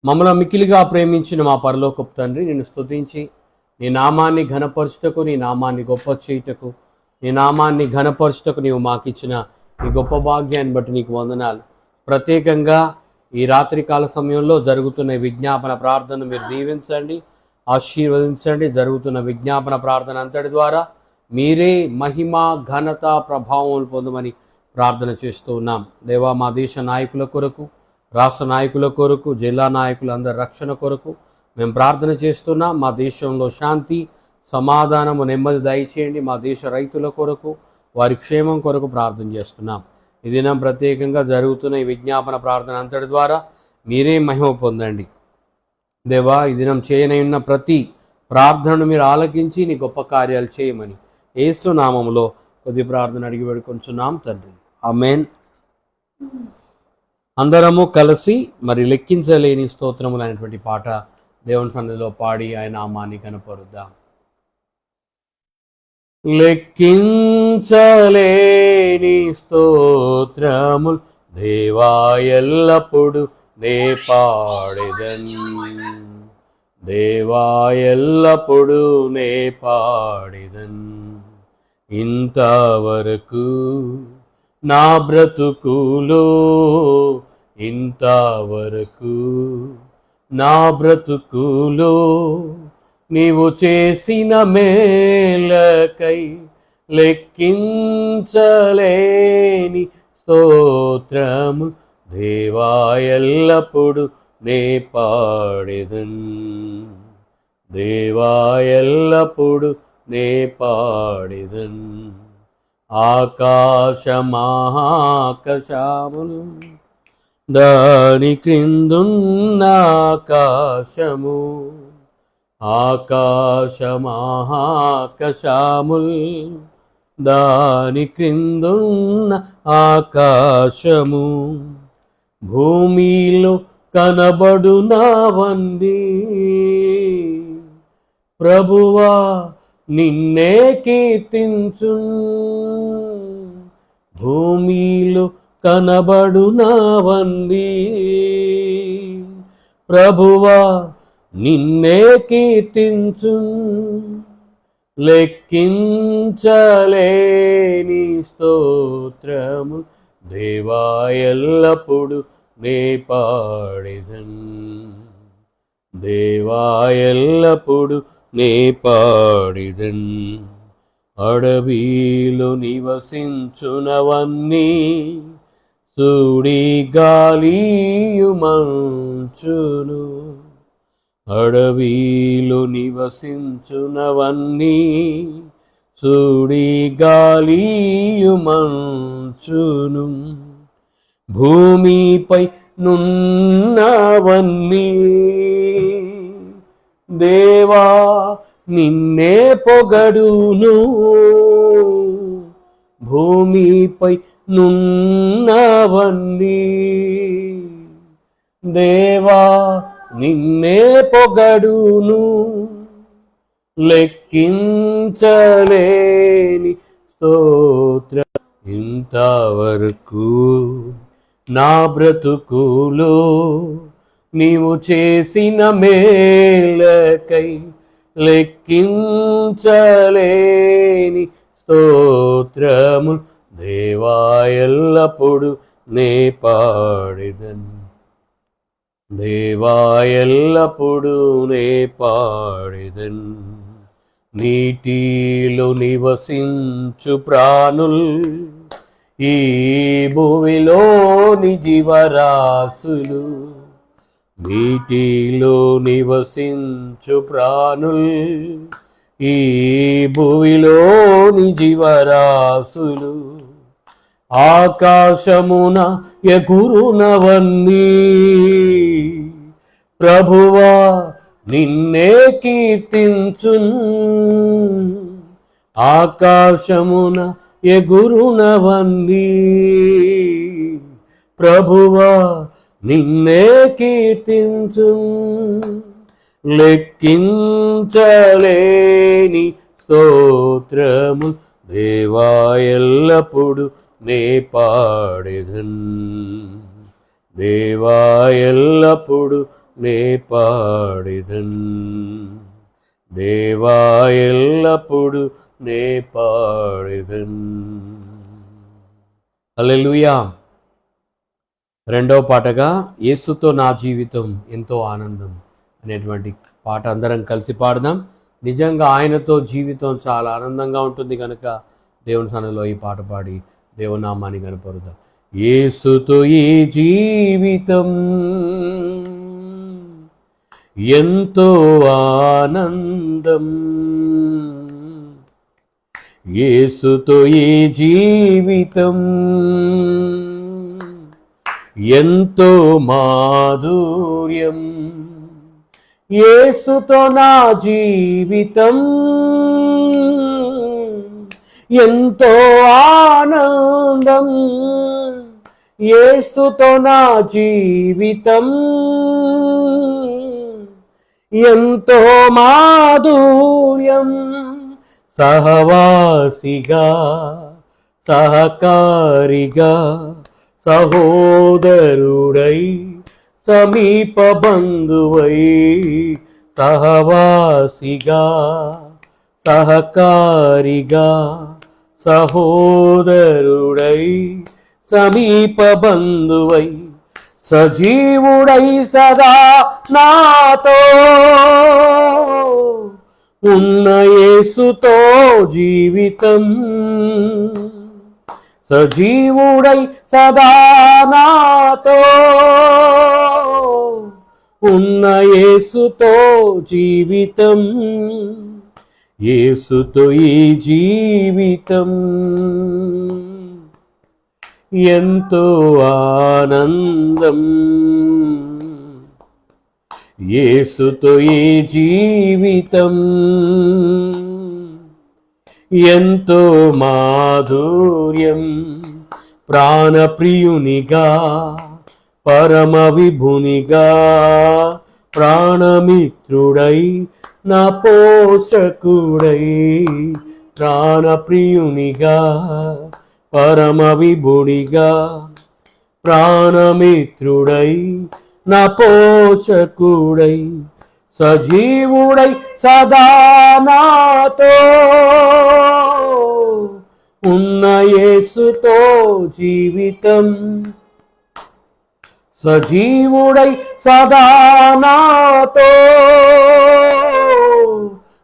మమ్మల్ని మిక్కిలిగా ప్రేమించిన మా పరలోకపు తండ్రి, నిన్ను స్తుతించి నీ నామాన్ని ఘనపరచుటకు, నీ నామాన్ని గొప్ప చేయుటకు, నీ నామాన్ని ఘనపరచుటకు నీవు మాకిచ్చిన ఈ గొప్ప భాగ్యాన్ని బట్టి నీకు వందనాలు. ప్రత్యేకంగా ఈ రాత్రికాల సమయంలో జరుగుతున్న విజ్ఞాపన ప్రార్థన మీరు దీవించండి, ఆశీర్వదించండి. జరుగుతున్న విజ్ఞాపన ప్రార్థన అంతటి ద్వారా మీరే మహిమ, ఘనత, ప్రభావం పొందమని ప్రార్థన చేస్తూ ఉన్నాం. దేవా, మా దేశ నాయకుల కొరకు, రాష్ట్ర నాయకుల కొరకు, జిల్లా నాయకులందరి రక్షణ కొరకు మేము ప్రార్థన చేస్తున్నాం. మా దేశంలో శాంతి, సమాధానము, నెమ్మది దయచేయండి. మా దేశ రైతుల కొరకు, వారి క్షేమం కొరకు ప్రార్థన చేస్తున్నాం. ఈ దినం ప్రత్యేకంగా జరుగుతున్న ఈ విజ్ఞాపన ప్రార్థన అంతటి ద్వారా మీరే మహిమ పొందండి. దేవా, ఈ దినం చేయనయున్న ప్రతి ప్రార్థనను మీరు ఆలకించి నీ గొప్ప కార్యాలు చేయమని యేసు నామములో కొద్ది ప్రార్థన అడిగి వేడుకొంచున్నాం తండ్రి, ఆమేన్. అందరము కలిసి మరి లెక్కించలేని స్తోత్రములు అనేటువంటి పాట దేవుని సన్నిధిలో పాడి ఆయన నామాన్ని కనపరుద్దాం. లెక్కించలేని స్తోత్రములు దేవా ఎల్లప్పుడు నే పాడెదన్, దేవా ఎల్లప్పుడు నే పాడెదన్. ఇంతవరకు నా బ్రతుకులో, ఇంతవరకు నా బ్రతుకులో నీవు చేసిన మేలకై లెక్కించలేని స్తోత్రము దేవా ఎల్లప్పుడు నే పాడెదన్, దేవా ఎల్లప్పుడు నే పాడెదన్. ఆకాశమాకాశములు దాని క్రిందున్న ఆకాశము, ఆకాశమాకాశములు దాని క్రిందున్న ఆకాశము, భూమిలో కనబడునవన్నీ ప్రభువా నిన్నే కీర్తించున్, భూమిలో కనబడునవన్నీ ప్రభువా నిన్నే కీర్తించున్. లెక్కించలేని స్తోత్రము దేవా ఎల్లప్పుడు నే పాడెదన్, దేవా ఎల్లప్పుడు నే పాడెదన్. అడవిలో నివసించునవన్నీ సూడి గాలియు మంచును, అడవిలో నివసించునవన్నీ సూడి గాలియు మంచును, భూమిపై నున్నవన్నీ దేవా నిన్నే పొగడును, భూమిపై నున్నవన్నీ దేవా నిన్నే పొగడును. లెక్కించలేని స్తోత్ర ఇంతవరకు నా బ్రతుకులో నీవు చేసిన మేలకై లెక్కించలేని స్తోత్రము దేవా ఎల్లప్పుడు నే పాడెదన్, దేవా ఎల్లప్పుడు నే పాడెదన్. నీటిలో నివసించు ప్రాణుల్ ఈ భూమిలోని జీవరాశులు, నీటిలో నివసించు ప్రాణుల్ ఈ భూమిలోని జీవరాశులు, ఆకాశమున ఎగురునవన్నీ ప్రభువా నిన్నే కీర్తించున్, ఆకాశమున ఎగురునవన్నీ ప్రభువా నిన్నే కీర్తించున్. లెక్కించలేని స్తోత్రము దేవా ఎల్లప్పుడు నే పాడెదన్, దేవా ఎల్లప్పుడు నే పాడెదన్, దేవా ఎల్లప్పుడు నే పాడెదన్. హల్లెలూయా. రెండవ పాటగా యేసుతో నా జీవితం ఎంతో ఆనందం అనేటువంటి పాట అందరం కలిసి పాడదాం. నిజంగా ఆయనతో జీవితం చాలా ఆనందంగా ఉంటుంది కనుక దేవుని సన్నిధిలో ఈ పాట పాడి దేవుని నామాన్ని కనపరుద్దాం. యేసుతో ఈ జీవితం ఎంతో ఆనందం, యేసుతో ఈ జీవితం ఎంతో మాధుర్యం, యేసుతో నా జీవితం ఎంతో ఆనందం, యేసుతో నా జీవితం ఎంతో మాధుర్యం. సహవాసిగా, సహకారిగా, సహోదరుడై, సమీప బంధువై, సహవాసిగా, సహకారిగా, సహోదరుడై, సమీప బంధువై, సజీవుడై సదా నాతో ఉన్న యేసుతో జీవితం, సజీవుడై సదా నాతో ఉన్న యేసుతో జీవితం, యేసుతో ఈ జీవితం ఎంతో ఆనందం, యేసుతో ఈ జీవితం ఎంతో మాధుర్యం. ప్రాణప్రియునిగా, పరమ విభునిగా, ప్రాణమిత్రుడై, నా పోషకుడై, ప్రాణప్రియునిగా, పరమ విభునిగా, ప్రాణమిత్రుడై, నా పోషకుడై, సజీవుడై సదా నాతో ఉన్న యేసుతో జీవితం, సజీవుడై సదా నాతో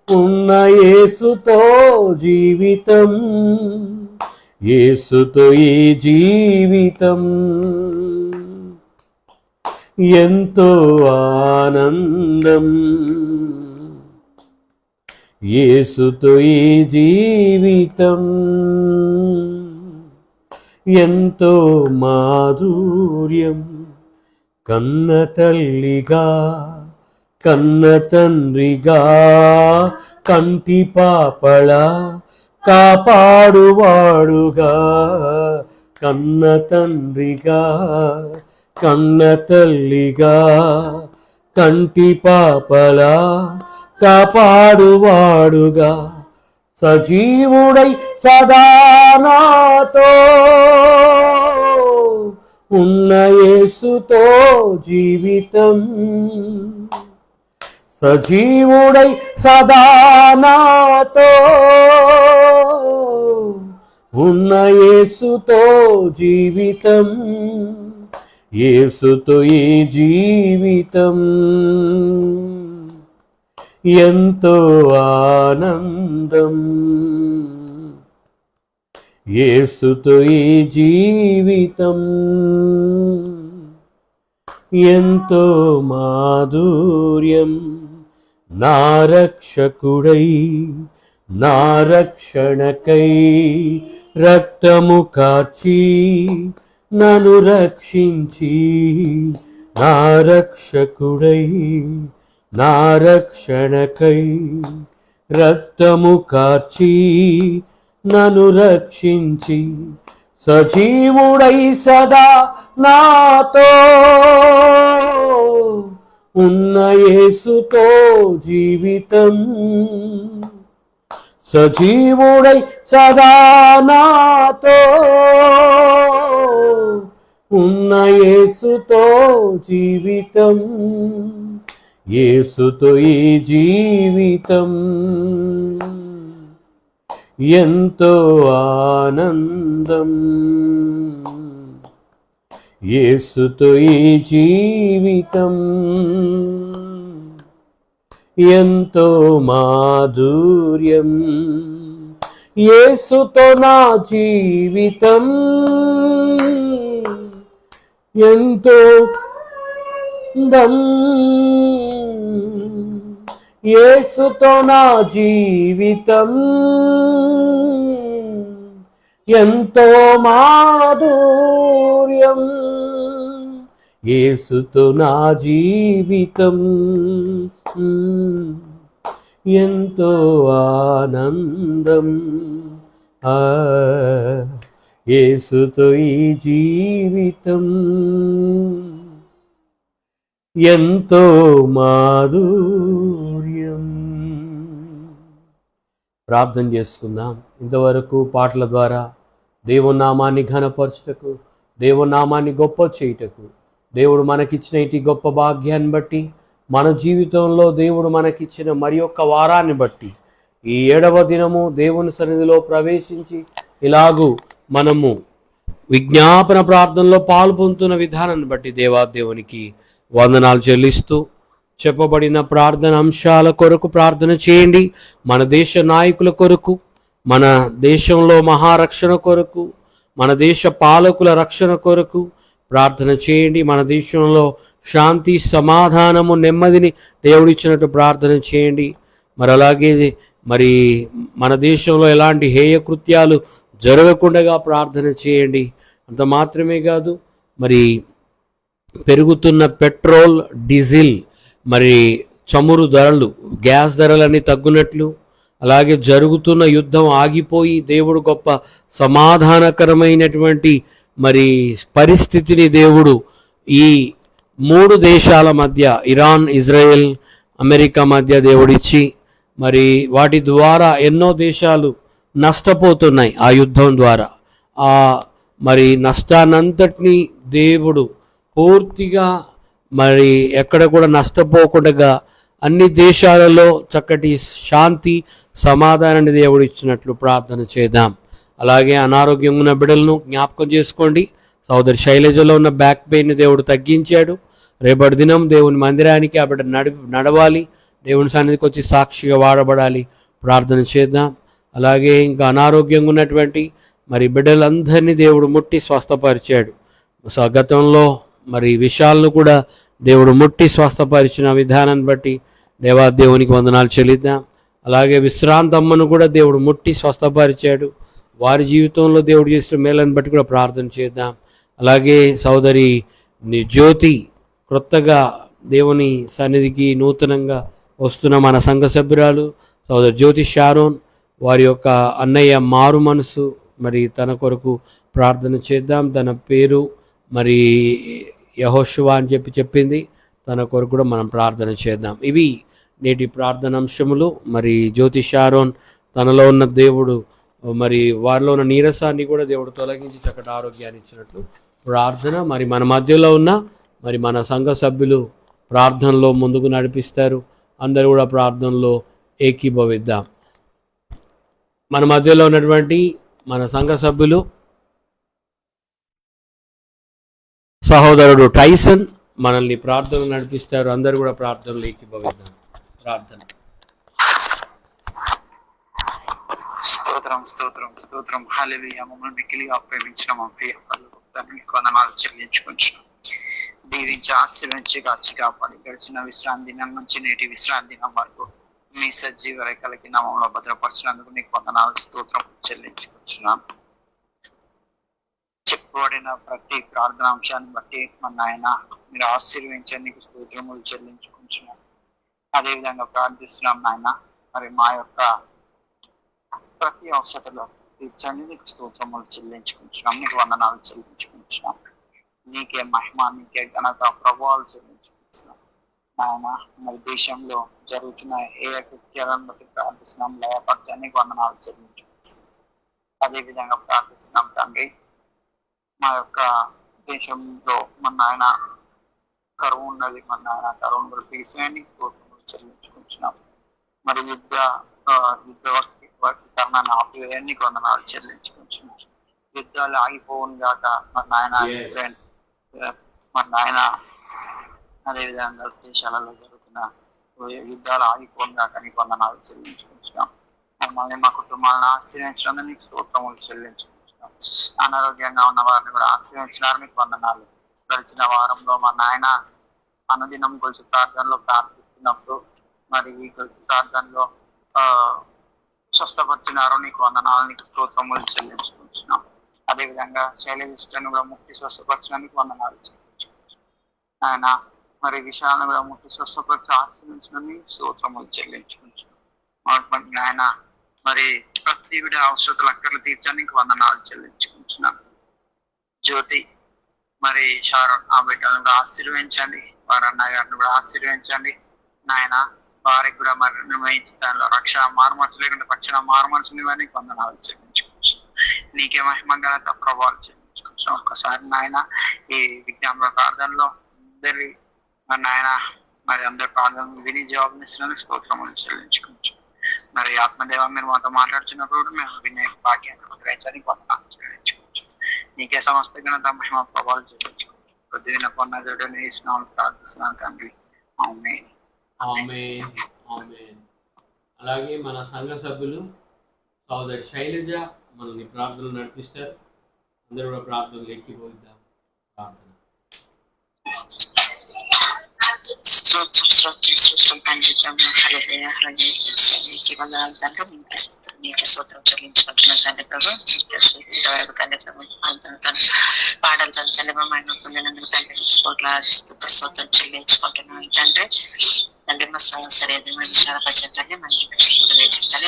ఉన్న యేసుతో జీవితం, యేసుతో ఈ జీవితం ఎంతో ఆనందం, యేసుతో ఈ జీవితం ఎంతో మాధుర్యం. కన్న తల్లిగా, కన్న తండ్రిగా, కంటి పాపలా కాపాడువాడుగా, కన్న తండ్రిగా, కన్న తల్లిగా, కంటి పాపలా కాపాడువాడుగా, సజీవుడై సదా నాతో ఉన్న యేసుతో జీవితం, సజీవుడై సదా నాతో ఉన్న యేసుతో జీవితం, యేసుతో ఈ జీవితం ఎంతో ఆనందం, యేసుతో ఈ జీవితం ఎంతో మాధుర్యం. నా రక్షకుడై, నా రక్షణకై రక్తము కార్చి నన్ను రక్షించి, నా రక్షకుడై, నా రక్షణకై రక్తము కార్చి నన్ను రక్షించి, సజీవుడై సదా నాతో ఉన్న యేసుతో జీవితం, సజీవుడై సదా నాతో ఉన్న యేసుతో జీవితం, యేసుతో ఈ జీవితం ఎంతో ఆనందం, యేసుతో ఈ జీవితం ఎంతో మాధుర్యం, యేసుతో నా జీవితం ఎంతో దం, యేసుతో నా జీవితం ఎంతో మాధుర్యం, యేసుతో నా జీవితం ఎంతో ఆనందం, యేసుతో ఈ జీవితం ఎంతో మాధుర్యం. ప్రార్థన చేసుకుందాం. ఇంతవరకు పాటల ద్వారా దేవుని నామాన్ని ఘనపరచుటకు, దేవుని నామాన్ని గొప్ప చేయుటకు, దేవుడు మనకిచ్చిన ఇటు గొప్ప భాగ్యాన్ని బట్టి, మన జీవితంలో దేవుడు మనకిచ్చిన మరి ఒక్క వారాన్ని బట్టి, ఈ 7వ దినము దేవుని సన్నిధిలో ప్రవేశించి ఇలాగూ మనము విజ్ఞాపన ప్రార్థనలో పాల్పొందుతున్న విధానాన్ని బట్టి దేవాదేవునికి వందనాలు చెల్లిస్తూ, చెప్పబడిన ప్రార్థన అంశాల కొరకు ప్రార్థన చేయండి. మన దేశ నాయకుల కొరకు, మన దేశంలో మహారక్షణ కొరకు, మన దేశ పాలకుల రక్షణ కొరకు ప్రార్థన చేయండి. మన దేశంలో శాంతి, సమాధానము, నెమ్మదిని దేవుడిచ్చినట్టు ప్రార్థన చేయండి. మరి అలాగే మన దేశంలో ఎలాంటి హేయ కృత్యాలు జరగకుండా ప్రార్థన చేయండి. అంత మాత్రమే కాదు, మరి పెరుగుతున్న పెట్రోల్, డీజిల్, మరి చమురు ధరలు, గ్యాస్ ధరలన్నీ తగ్గునట్లు, అలాగే జరుగుతున్న యుద్ధం ఆగిపోయి దేవుడు గొప్ప సమాధానకరమైనటువంటి మరి పరిస్థితిని దేవుడు ఈ 3 దేశాల మధ్య, ఇరాన్, ఇజ్రాయెల్, అమెరికా మధ్య దేవుడిచ్చి, మరి వాటి ద్వారా ఎన్నో దేశాలు నష్టపోతున్నాయి. ఆ యుద్ధం ద్వారా మరి నష్టాన్నంతటినీ దేవుడు పూర్తిగా మరి ఎక్కడ కూడా నష్టపోకుండా అన్ని దేశాలలో చక్కటి శాంతి, సమాధానాన్ని దేవుడు ఇచ్చినట్లు ప్రార్థన చేద్దాం. అలాగే అనారోగ్యంగా ఉన్న బిడ్డలను జ్ఞాపకం చేసుకోండి. సోదరి శైలజలో ఉన్న బ్యాక్ పెయిన్ దేవుడు తగ్గించాడు. రేపటి దినం దేవుని మందిరానికి ఆ బిడ్డ నడవాలి, దేవుని సన్నిధికి వచ్చి సాక్షిగా వాడబడాలి. ప్రార్థన చేద్దాం. అలాగే ఇంకా అనారోగ్యంగా ఉన్నటువంటి మరి బిడ్డలందరినీ దేవుడు ముట్టి స్వస్థపరిచాడు. గతంలో మరి విషయాలను కూడా దేవుడు ముట్టి స్వస్థపరిచిన విధానాన్ని బట్టి దేవాదేవునికి వందనాలు చెల్లిద్దాం. అలాగే విశ్రాంతమ్మను కూడా దేవుడు ముట్టి స్వస్థపరిచాడు. వారి జీవితంలో దేవుడు చేసిన మేలను బట్టి కూడా ప్రార్థన చేద్దాం. అలాగే సోదరి జ్యోతి క్రొత్తగా దేవుని సన్నిధికి నూతనంగా వస్తున్న మన సంఘ సభ్యురాలు సోదరి జ్యోతి షారోన్, వారి యొక్క అన్నయ్య మారు మనసు, మరి తన కొరకు ప్రార్థన చేద్దాం. తన పేరు మరి యెహోషువా అని చెప్పింది. తన కొరకు కూడా మనం ప్రార్థన చేద్దాం. ఇవి నేటి ప్రార్థన అంశములు. మరి జ్యోతి షారోన్, తనలో ఉన్న దేవుడు మరి వారిలో ఉన్న నీరసాన్ని కూడా దేవుడు తొలగించి చక్కటి ఆరోగ్యాన్ని ఇచ్చినట్లు ప్రార్థన. మరి మన మధ్యలో ఉన్న మరి మన సంఘ సభ్యులు ప్రార్థనలో ముందుకు నడిపిస్తారు. అందరూ కూడా ప్రార్థనలో ఏకీభవిద్దాం. మన మధ్యలో ఉన్నటువంటి మన సంఘ సభ్యులు సహోదరుడు టైసన్ మనల్ని ప్రార్థనలు నడిపిస్తారు. అందరూ కూడా ప్రార్థనలు ఏకీభవిద్దాం. ప్రార్థన. స్తోత్రం స్తోత్రం స్తోత్రం. హల్లెలూయా. మమ్మల్ని మిక్కిలిగా ప్రేమించిన మా ప్రియ పరలోకపు వందనాలు చెల్లించుకుంటున్నాం. దీవించి ఆశీర్వదించి కాచి కాపాడి గడిచిన విశ్రాంతి దినం నుంచి నేటి విశ్రాంతి దినం వరకు మీ సజీవ రేఖలకి నామంలో భద్రపరిచినందుకు నీకు వందనాలు స్తోత్రం చెల్లించుకుంటున్నాం. చెప్పబడిన ప్రతి ప్రార్థనాంశాన్ని బట్టి మన నాయన మీరు ఆశీర్వదించండి, నీకు స్తోత్రములు చెల్లించుకుంటున్నాం. అదేవిధంగా ప్రార్థిస్తున్నాం నాయన, మరి మా యొక్క ప్రతి అవసరతలో తీర్చండి, నీకు స్తోత్రములు చెల్లించుకుంటున్నాం, నీకు వందనాలు చెల్లించుకుంటున్నాం. నీకే మహిమ, నీకే ఘనత, ప్రభావాలు చెల్లించుకుంటున్నాం నాయన. మరి దేశంలో జరుగుతున్న ఏ కృత్యాలను బట్టి ప్రార్థిస్తున్నాం, లయపరచండి, నీకు వందనాలు చెల్లించుకుంటున్నాం. అదేవిధంగా ప్రార్థిస్తున్నాం తండ్రి, మా యొక్క దేశంలో మన నాయన కరువు ఉన్నది, మన నాయన కరువును కూడా తీసేయండి, స్తోత్రములు చెల్లించుకుంటున్నాం. మరి యుద్ధ వర్గీకరణను ఆపివేయండి, వందనాలు చెల్లించుకుంటున్నాం. యుద్ధాలు ఆగిపోవును గాక మన నాయన. మన నాయన అదేవిధంగా దేశాలలో జరుగుతున్న యుద్ధాలు ఆగిపోను గాక నీకు వందనాలు చెల్లించుకుంటున్నాం. మమ్మల్ని మా కుటుంబాలను ఆశ్రయించడం నీకు స్తోత్రములు చెల్లించుకుంటున్నాం. అనారోగ్యంగా ఉన్న వారిని కూడా ఆశ్రయించడానికి మీకు వందనాలు. గడిచిన వారంలో మా నాయన అనుదినం గొలుసు ప్రార్థనలో ప్రార్థిస్తున్నప్పుడు మరి ఈ గొలుసు ప్రార్థనలో స్వస్థపరిచినారు, నీకు వందనాలు, నీకు స్తోత్రములు చెల్లించుకుంటున్నాం. అదేవిధంగా శైలవిష్టను కూడా ముక్తి స్వస్థపరచడానికి వందనాలు చెల్లించుకుంటున్నాం. ఆయన మరి విషయాలను కూడా ముక్తి స్వస్థపరిచి ఆశ్రయించడానికి స్తోత్రములు చెల్లించుకుంటున్నాం. ఆయన మరి ప్రతి విడ అవసరతలు అక్కర్లు తీర్చడానికి వందనాలు చెల్లించుకుంటున్నాం. జ్యోతి మరి షారోన్ ఆ బిడ్డలను కూడా ఆశీర్వదించండి, వారి అన్న గారిని కూడా ఆశీర్వదించండి నాయన. వారికి కూడా మరి నిర్వహించి దానిలో రక్ష మారుమనసు లేకుండా రక్షణ మారుమనసు నీకు వందనాలు చెల్లించుకోవచ్చు. నీకే మహిమ ఘనత ప్రభావాలు చెల్లించుకోవచ్చు. ఒక్కసారి నాయన ఈ విజ్ఞాపన ప్రార్థనలో అందరి నాయన మరి అందరి ప్రార్థనలు విని జవాబునిస్తున్నందుకు స్తోత్రములు చెల్లించుకోవచ్చు. మరి ఆత్మదేవ మీరు మాతో మాట్లాడుతున్నప్పుడు మేము వినే భాగ్యాన్ని గ్రహించడానికి వందనాలు చెల్లించుకోవచ్చు. నీకే సమస్త ఘనత మహిమ ప్రభావాలు చెల్లించుకోవచ్చు. ప్రతిదిన పొన్నదుడు నీ స్నానం ప్రార్థిస్తున్నాను తండ్రి. ఆమేన్. ఆమేన్. ఆమేన్. అలాగే మన సంఘ సభ్యులు సోదరి శైలజ మనల్ని ప్రార్థనలు నడిపిస్తారు. అందరూ కూడా ప్రార్థనలు ఎక్కిపోయిద్దాం. ప్రార్థన. నీకే స్తోత్రం చెల్లించుకుంటున్నాను తండ్రి ప్రభు. పాటలు తండ్రి మమ్మల్ని పొందినందుకు తండ్రి స్తోత్రం చెల్లించుకుంటున్నాను తండ్రి. తండ్రి మా సంఘం సరైన విషయాలపరచండి, మనకి వేచించాలి.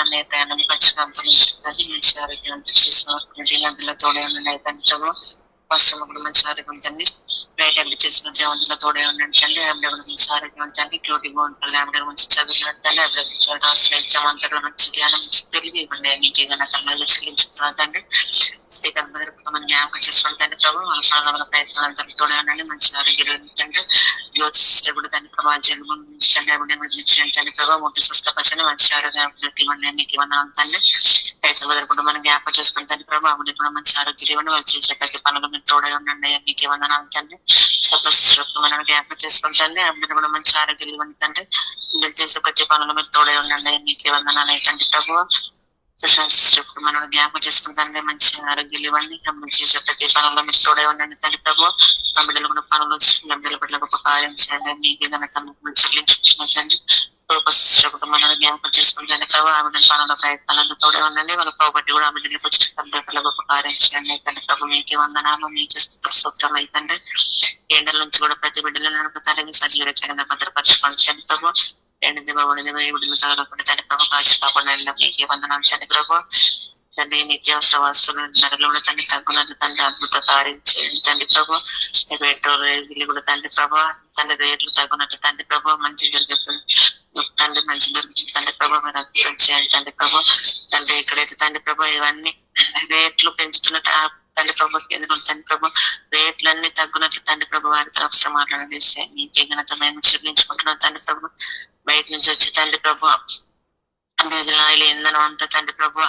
అన్నయ్య ప్రయాణం పంచకాంతో మంచి ఆరోగ్యం చేసిన తోడే ఉన్నాయి తండ్రి ప్రభు. వర్షంలో కూడా మంచి ఆరోగ్యం తండ్రి. రైట్ హ్యాండ్ చేసిన దేవంతుల తోడే ఉండండి తండ్రి. ఆవిడ కూడా మంచి ఆరోగ్యం తండ్రి. క్యూటీ బాగుంటుంది. ఆవిడ మంచి చదువులు తండ్రి. ఆవిడ ఆశ్రయించమంటారు మంచి జ్ఞానం తెలివి ఇవ్వండి. మీకే కనుక చెల్లించుకున్నాను తండ్రి. శ్రీకాంత్ మన జ్ఞాపకం చేసుకోండి తండ్రి ప్రభు. మన ప్రాణాల ప్రయత్నాలంతా తోడే ఉండండి. మంచి ఆరోగ్యం తండ్రి. జ్యోతిష్ట కూడా తండ్రి ప్రభావ జన్మం తండ్రి ప్రభావ ముట్టి స్వస్థపరచండి. మంచి ఆరోగ్యం ఇవ్వండి. మీకు ఇవ్వనా తండ్రి. రైతుల కూడా మనం జ్ఞాపకం చేసుకుని తండ్రి ప్రభావ ఆవిడ కూడా మంచి ఆరోగ్యం ఇవ్వండి. వాళ్ళు చేసే ప్రతి పనులు మీరు తోడే ఉండండి. మీకు ఏమన్నా తండ్రి. మనం జ్ఞాపకం చేసుకుని తండ్రి. ఆవిడ కూడా మంచి ఆరోగ్యం ఇవ్వండి తండ్రి. మీరు చేసే ప్రతి పనులు మీరు తోడే ఉండండి. మీకు ఏమన్నా తండ్రి ప్రభావ మనం జ్ఞాపకం చేసుకుంటే మంచి ఆరోగ్యాలు ఇవ్వండి. చేసే ప్రతి పనుల్లో మీరు తోడే ఉండండి తండ్రి ప్రభు. మా బిడ్డలు కూడా పనులు వచ్చిన బిడ్డల పట్ల గొప్ప కార్యం చేయండి. మీకు ఏదైనా తను చెల్లించుకుంటున్నాను తండ్రి. మనం జ్ఞాపకం చేసుకుంటే ప్రభు ఆవిడ పనుల ప్రయత్నాలతో తోడే ఉండండి. వాళ్ళ ప్రాపర్టీ కూడా ఆమె బిడ్డలకు వచ్చి గొప్ప కార్యం చేయండి తండ్రి ప్రభు. మీకే వందనాలు, మీకే స్తోత్రం అయితండి. ఎండల నుంచి కూడా ప్రతి బిడ్డలు నడుపుతారని సజీవ కింద భద్రపరచుకోండి తండ్రి ప్రభు. ఎండిది బాగుండేది బిడ్డలు చదవకుండా తండ్రి ప్రభు కాచి కాకుండా మీకే వందనాలు తండ్రి ప్రభు. తండ్రి నిత్యావసర వస్తువులు ధరలు కూడా తండ్రి తగ్గునట్టు తండ్రి అద్భుత కార్యం చేయండి తండ్రి ప్రభు. పెట్రోల్ రేజీలు కూడా తండ్రి ప్రభు తండ్రి రేట్లు తగ్గునట్టు తండ్రి ప్రభు. మంచి దొరికే తండ్రి మంచి దొరికింది తండ్రి ప్రభు. మీరు అద్భుతం చేయండి తండ్రి ప్రభు. తండ్రి ఎక్కడైతే తండ్రి ప్రభు ఇవన్నీ రేట్లు పెంచుతున్న తండ్రి ప్రభు కేంద్రం తండ్రి ప్రభు రేట్లన్నీ తగ్గునట్లు తండ్రి ప్రభు వారితో అవసరం మాట్లాడేసి మీకే ఘనత మేము చెల్లించుకుంటున్నాం తండ్రి ప్రభు. బయట నుంచి వచ్చి తండ్రి ప్రభు డీజిల్ ఆయిల్ ఇంధనం అంతా తండ్రి ప్రభు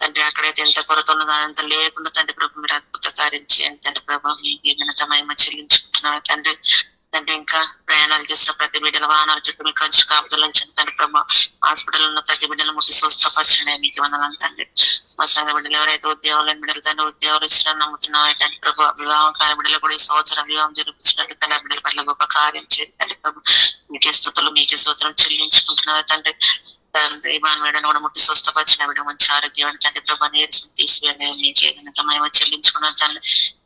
తండ్రి అక్కడైతే ఎంత కొరత ఉన్నదో అదంతా లేకుండా తండ్రి ప్రభు మీరు అద్భుత కార్యం చేయండి తండ్రి ప్రభు. మీకే ఘనత మేము చెల్లించుకుంటున్నాం తండ్రి. తండ్రి ఇంకా ప్రయాణాలు చేసిన ప్రతి బిడ్డల వాహనాల చుట్టూ మీకు కంచి కాపుదలు ఉంచండి తండ్రి ప్రభు. హాస్పిటల్ ఉన్న ప్రతి బిడ్డలు ముట్టి స్వస్థపరచండి. మీకు వందనాలు తండ్రి. మా సంఘ బిడ్డలు ఎవరైతే ఉద్యోగాలు బిడ్డలు తండ్రి ఉద్యోగాలు ఇచ్చిన నమ్ముతున్నావు తండ్రి ప్రభు. వివాహం కాని బిడ్డలు కూడా ఈ సంవత్సరం వివాహం జరిపించినట్టు తండ్రి బిడ్డల పట్ల గొప్ప కార్యం చేయండి తండ్రి ప్రభు. మీకే స్తుతులు మీకే స్తోత్రం చెల్లించుకుంటున్నావు తండ్రి. తండ్రి ఇవాన్ మేడను కూడా ముట్టి స్వస్థపరిచిన బిడ్డ మంచి ఆరోగ్యం తండ్రి ప్రభు నీరసం తీసివేయండి. మీకే ఘనత మేము చెల్లించుకున్నాం తండ్రి.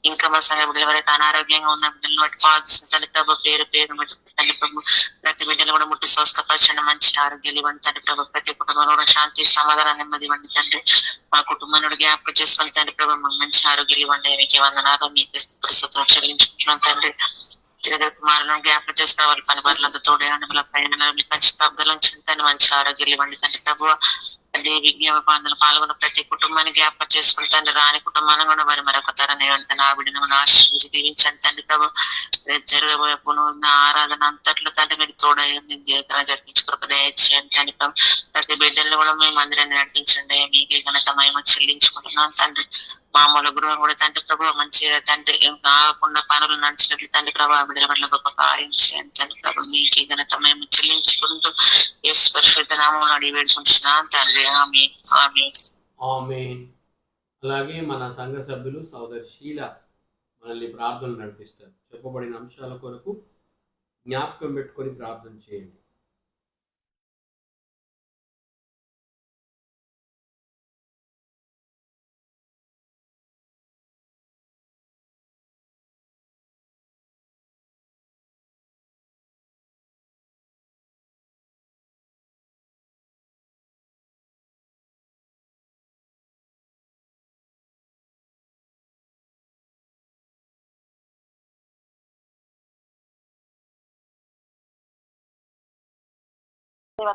ఇంకా మా సంఘ బిడ్డలు ఎవరైతే అనారోగ్యంగా ఉన్న బిడ్డలు బట్టి పాల్గొస్తుంది తండ్రి ప్రభు పేరు బట్టి తండ్రి ప్రభు ప్రతి బిడ్డలు కూడా ముట్టి స్వస్థపరచండి. మంచి ఆరోగ్యాలు ఇవ్వండి తండ్రి ప్రభు. ప్రతి కుటుంబంలో కూడా శాంతి సమాధానం నెమ్మది ఇవ్వండి తండ్రి. మా కుటుంబాన్ని జ్ఞాపకం చేసుకుని తండ్రి ప్రభు మాకు మంచి ఆరోగ్యాలు ఇవ్వండి. మీకే వందనాలు మీకే స్తోత్రం చెల్లించుకుంటున్నాం తండ్రి. జగన్ కుమారులను జ్ఞాపకం చేసుకున్న వాళ్ళ పని పనులంతా తోడే ఉండి వాళ్ళ ప్రయాణాలను ఖచ్చితంగా ఉంచుతాను. మంచి ఆరోగ్యాలు ఇవ్వండి తండ్రి ప్రభు. తండ్రి విజ్ఞాపనలు పాల్గొన్న ప్రతి కుటుంబాన్ని జ్ఞాపకం చేసుకుని తండ్రి రాని కుటుంబాన్ని కూడా మరి మరొక తరాన్ని తన ఆవిడను ఆశీర్వదించి దీవించండి తండ్రి ప్రభు. రేపు జరగబోయే పునరుద్ధరణ ఆరాధన అంతట్లో తండ్రి మీరు తోడైంది జరిపించుకోక దయచేయండి తండ్రి ప్రభు. ప్రతి బిడ్డలను కూడా మీ మందిరాన్ని నడిపించండి. మీకే ఘనత మహిమ చెల్లించుకుంటున్నాం తండ్రి. మామూలు గృహం కూడా తండ్రి ప్రభు మంచిగా తండ్రి ఆగకుండా పనులు నడిచినట్లు తండ్రి ప్రభు బిడ్డల పట్ల గొప్ప కార్యం చేయండి తండ్రి ప్రభు. మీకే ఘనత మేము చెల్లించుకుంటూ యేసు పరిశుద్ధ నామములో అడిగి వేడుకుంటున్నాం తండ్రి. ఆమేన్ ఆమేన్ ఆమేన్. అలాగే మన సంఘ సభ్యులు సోదరి శీల మనల్ని ప్రార్థనలు నడిపిస్తారు. చెప్పబడిన అంశాల కొరకు జ్ఞాపకం పెట్టుకొని ప్రార్థన చేయండి.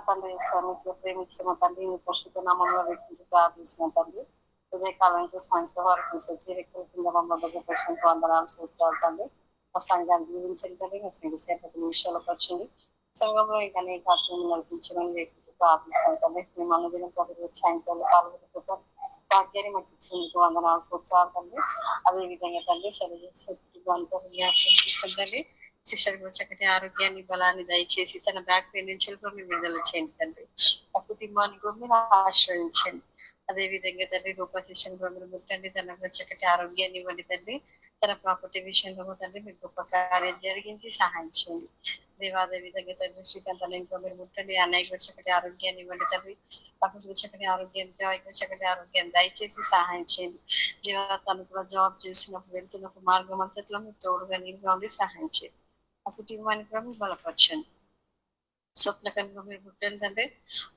తండ్రి స్వామికి ప్రేమించిన తండ్రి నీ పరిశుద్ధ నామంలో వ్యక్తికి ప్రార్థిస్తున్న తండ్రి. ఉదయకాలం నుంచి సాయంత్రం వరకు వచ్చి వ్యక్తుల కింద మమ్మల్ని ప్రశ్నకు వందనాలు సూత్రాలు తండ్రి. మా సంఘాన్ని దీవించండి తండ్రి. మా సంఘ సేవ 10 నిమిషాలకు వచ్చింది. సంఘంలో ఇంకా అనేక ఆత్మీయులు నడిపించమని వ్యక్తికి ప్రార్థిస్తున్నాం తండ్రి. మేము అనుదినం ప్రతి సాయంత్రం పాల్గొనే భాగ్యాన్ని మాకు ఇచ్చినందుకు వందనాలు సూత్రాలు తండ్రి. అదే విధంగా తండ్రి తీసుకుంటండి. సిస్టర్ కూడా చక్కటి ఆరోగ్యాన్ని బలాన్ని దయచేసి తన బ్యాక్ పెయిన్ నుంచి విడుదల చేయండి తండ్రి. ఆ కుటుంబాన్ని కూడా మీరు ఆశ్రయించండి. అదే విధంగా తండ్రి రూపా సిస్టర్ కూడా మీరు ముట్టండి. తన చక్కటి ఆరోగ్యాన్ని ఇవ్వండి తండ్రి. తన ప్రాపర్టీ విషయంలో తండ్రి మీరు గొప్ప కార్యం జరిగించి సహాయం చేయండి దేవాదే విధంగా తండ్రి. శ్రీకాంత్ ఇంకా మీరు ముట్టండి. అన్నయ్య చక్కటి ఆరోగ్యాన్ని ఇవ్వండి తండ్రి. పక్కకు చక్కటి ఆరోగ్యాన్ని జాయికి చక్కటి ఆరోగ్యాన్ని దయచేసి సహాయం చేయండి దేవా. తను కూడా జాబ్ చేసినప్పుడు వెళ్తున్నప్పుడు మార్గం అంతట్లో మీరు తోడుగా నీరుగా ఉండి సహాయం చేయండి. ఆ కుటుంబానికి కూడా మీరు బలపరచండి. స్వప్న కనుక మీరు పుట్టాలంటే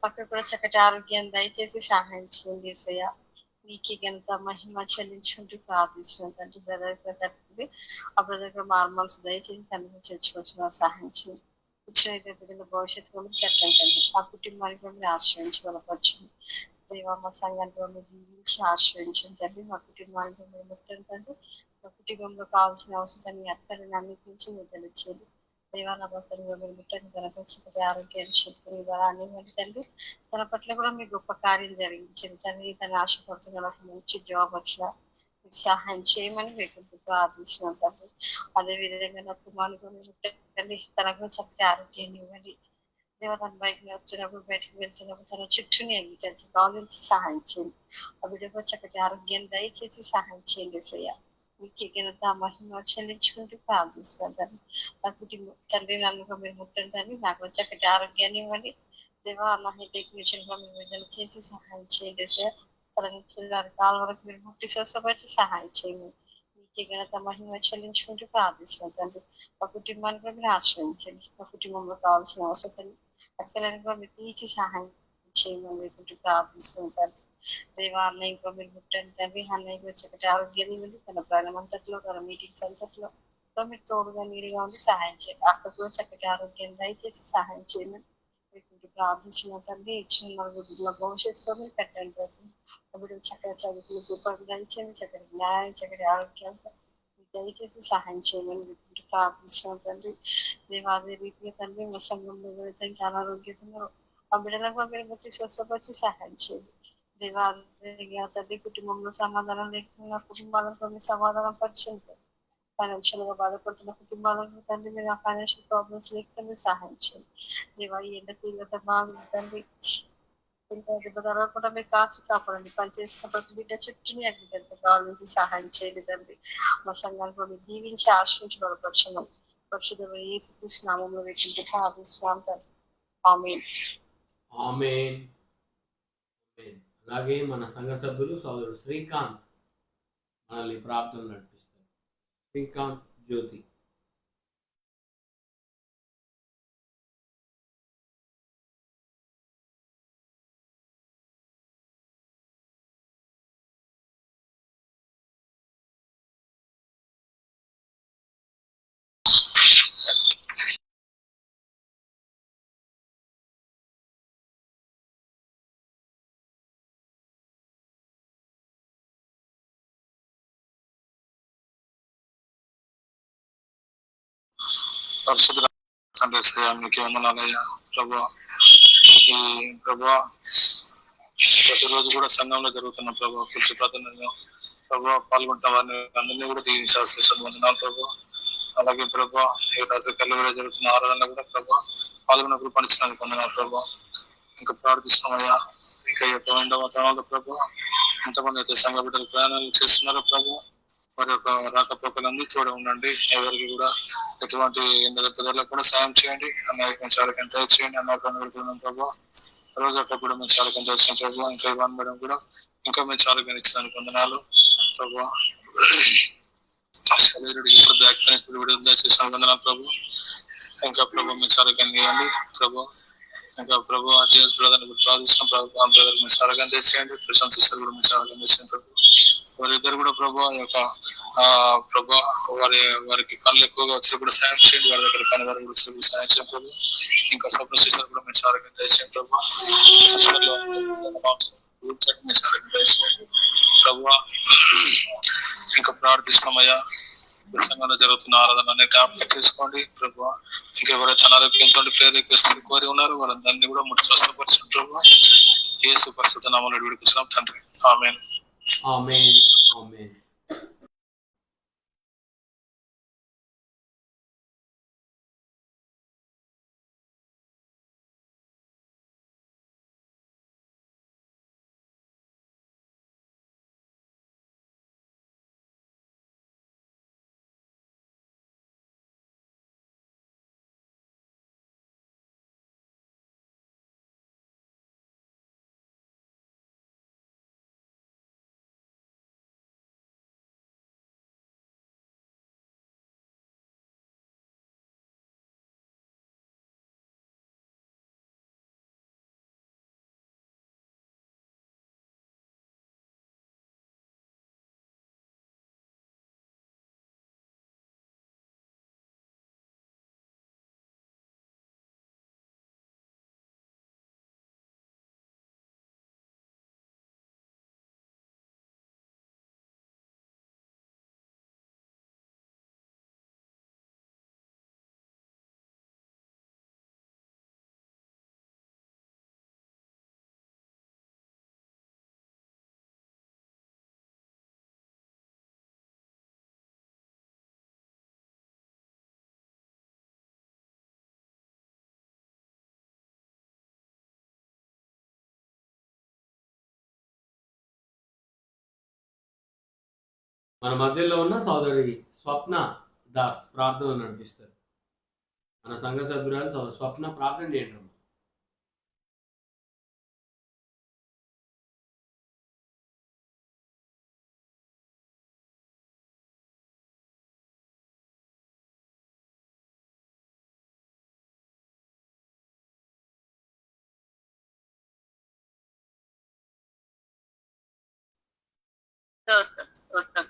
పక్కకు కూడా చక్కటి ఆరోగ్యాన్ని దయచేసి సహాయం చేయండి ఏసయ్య. మీకే గంత మహిమ చెల్లించుకుంటూ ప్రార్థిస్తున్నాం తండ్రి. బ్రదర్ ఆ బ్రదర్ కూడా మార్మల్స్ దయచేసి కనుక చర్చవచ్చు సహాయం చేయండి. ఇచ్చిన బిడ్డల భవిష్యత్తు కూడా కట్టండి. ఆ కుటుంబానికి కూడా మీరు ఆశ్రయించి బలపరచండి దేవా. మా సంఘాన్ని కూడా మీరు దీవించి ఆశ్రయించండి తండ్రి. మా కుటుంబానికి మీరు ముట్టండి. మా కుటుంబంలో కావాల్సిన అవసరాన్ని అక్కడిని అన్నింటించి మీరు తెలియచేయండి దేవాల భక్తులు మీరు ముట్టండి. తనకు చక్కటి ఆరోగ్యాన్ని శక్తిని బలాన్ని తండ్రి. తన పట్ల కూడా మీ గొప్ప కార్యం జరిగించండి తండ్రి. తన ఆశపడుతున్న మంచి జాబ్ వచ్చిన మీరు సహాయం చేయమని మీకు ప్రార్థిస్తున్నాం తండ్రి. అదే విధంగా నా కుమారుని కూడా ముట్టండి. తనకు చక్కటి ఆరోగ్యాన్ని ఇవ్వండి దేవ. తన బయటకు వచ్చినప్పుడు బయటకు వెళ్తున్నప్పుడు తన చుట్టూని అగ్గికలిసి భావించి సహాయం చేయండి. ఆ బిడ్డకు చక్కటి ఆరోగ్యాన్ని దయచేసి సహాయం చేయండి ఏసయ్య. మీకు ఘనత మహిమ చెల్లించుకుంటూ ప్రార్థిస్తున్నాను తండ్రి. నా కుటుంబం తండ్రి నన్ను మీరు ముట్టండి. నాకు చక్కటి ఆరోగ్యాన్ని ఇవ్వండి దేవా. నా టెక్నీషియన్ గా మీరు విడుదల చేసి సహాయం చేయండి సార్. తన నుంచి కాల వరకు మీరు ముట్టి స్వస్థపరిచి సహాయం చేయండి. మీకే ఘనత మహిమ చెల్లించుకుంటూ ప్రార్థిస్తున్నాను తండ్రి. మా కుటుంబాన్ని కూడా మీరు ఆశ్రయించండి. మా కుటుంబంలో కావాల్సిన అవసరం అక్కలను కూడా మీరు తీర్చి సహాయం చేయమని మీకుంటూ ప్రార్థిస్తుంటారు దేవా. అన్నయ్య కూడా మీరు ముట్టండి తండ్రి. అన్నయ్య కూడా చక్కటి ఆరోగ్యాన్ని ఇవ్వండి. తన ప్రాణం అంతట్లో తన మీటింగ్స్ అంతట్లో మీరు తోడుగా నీరుగా ఉండి సహాయం చేయండి. అక్కడ కూడా చక్కటి ఆరోగ్యాన్ని దయచేసి సహాయం చేయమని మీకు ప్రార్థిస్తున్న తండ్రి. ఇచ్చిన నలుగురిలో భవిష్యత్తులో మీరు పెట్టండి తండ్రి. అప్పుడు చక్కగా చదువుకుని సూపర్ దయచేయండి. చక్కటి న్యాయం చక్కటి ఆరోగ్యంతో దయచేసి సహాయం చేయమని మీకు ప్రార్థిస్తున్నాం తండ్రి. దేవాదే రీతిగా తండ్రి మా సంఘంలో ఎవరైతే అనారోగ్యంతో ఆ బిడ్డలకు మీరు ముట్టి స్వస్థపరిచి సహాయం చేయండి దేవాదేవిగా తండ్రి. కుటుంబంలో సమాధానం లేకుండా కుటుంబాలతో మీరు సమాధానం పరిచయండి. ఫైనాన్షియల్ గా బాధపడుతున్న కుటుంబాలకు తండ్రి మీరు ఆ ఫైనాన్షియల్ ప్రాబ్లమ్స్ లేకుండా సహాయం చేయండి దేవా. ఈ ఎండ తీవ్రత బాగుంది తండ్రి. కూడా మీరు కాచి కాపాడండి. పనిచేసిన ప్రతి బిడ్డ చుట్టూని అగ్నిగంత కావాలి నుంచి సహాయం చేయండి తండ్రి. మా సంఘాన్ని కూడా మీరు దీవించి ఆశ్రయించి బలపరచడం పరిశుద్ధ యేసుక్రీస్తు నామములో వ్యక్తికి ప్రార్థిస్తున్నాం తండ్రి. ఆమేన్ ఆమేన్. అలాగే మన సంఘ సభ్యులు సోదరుడు శ్రీకాంత్ మనల్ని ప్రార్థనలు నడిపిస్తారు. శ్రీకాంత్ జ్యోతి. పరిశుద్ధ తండ్రి మీకు వందనాలయ్యా ప్రభా. ఈ ప్రభా ప్రతిరోజు కూడా సంఘంలో జరుగుతున్న ప్రభా పురుష ప్రార్థనలో ప్రభా పాల్గొంటున్న వారిని అందరినీ కూడా దీవించాల్సిన వందనాలు ప్రభా. అలాగే ప్రభా ఈ రాత్రి కళ్ళ జరుగుతున్న ఆరాధనలో కూడా ప్రభా పాల్గొన్న కృపణించడానికి వందనాలు ప్రభా. ఇంకా ప్రార్థిస్తున్నామయ్యా ఇంకా యొక్క వాతావరణంలో ప్రభా ఎంతమంది అయితే సంఘ బిడ్డలు ప్రయాణాలు చేస్తున్నారో ప్రభా వారి యొక్క రాకపోకలన్నీ చూడ ఉండండి. ఎవరికి కూడా ఎటువంటి ఎండగత్తలో కూడా సాయం చేయండి. అన్నయ్య చాలా ఎంత చేయండి అన్న పెడుతున్నాం ప్రభా. రోజు అక్కడ కూడా మేము చాలా ఎంత వచ్చిన ప్రభావ. ఇంకా ఇవ్వని మేడం కూడా ఇంకా మేము చాలా ఇచ్చడానికి వందనాలు ప్రభా. శరీరుడికి ఇప్పుడు బ్యాక్ పెయిన్ ఇప్పుడు విడుదల చేసిన వందనాలు ప్రభు. ఇంకా ప్రభు మేము చాలా ఇవ్వండి ప్రభు. ఇంకా ప్రభు ప్రధాని ప్రార్థిస్తున్నాం ప్రభు. బ్రదర్ మీరు చాలా తెచ్చేయండి. ప్రశాంత్ సిస్టర్ కూడా మీరు చాలా తెచ్చిన ప్రభు. వారిద్దరు కూడా ప్రభు యొక్క ప్రభా వారికి కళ్ళు ఎక్కువగా వచ్చినప్పుడు సాయం చేయండి. వారి దగ్గర కళ్ళు వారికి వచ్చినప్పుడు సాయం చేయండి ప్రభు. ఇంకా స్వప్న శిష్యులు కూడా మీరు చాలా దయచేయండి ప్రభు. శిష్యుల్లో మీరు చాలా దయచేయండి ప్రభు. ఇంకా ప్రార్థిస్తున్నామయ్యా సంఘంలో జరుగుతున్న ఆరాధన జ్ఞాపకం తీసుకోండి ప్రభు. ఇంకెవరైతే అనారోగ్యంతో ప్రేయర్ రిక్వెస్ట్ కోరి ఉన్నారో వారందరినీ కూడా ముట్టి స్వస్థపరచండి ప్రభు. యేసు పరిశుద్ధ నామములో వేడుకుంటున్నాం తండ్రి. ఆమేన్. ఆమేన్. ఆమేన్. మన మధ్యలో ఉన్న సోదరి స్వప్న దాస్ ప్రార్థన నడిపిస్తారు. మన సంఘ సభ్యురాలు స్వప్న ప్రార్థన చేయండి.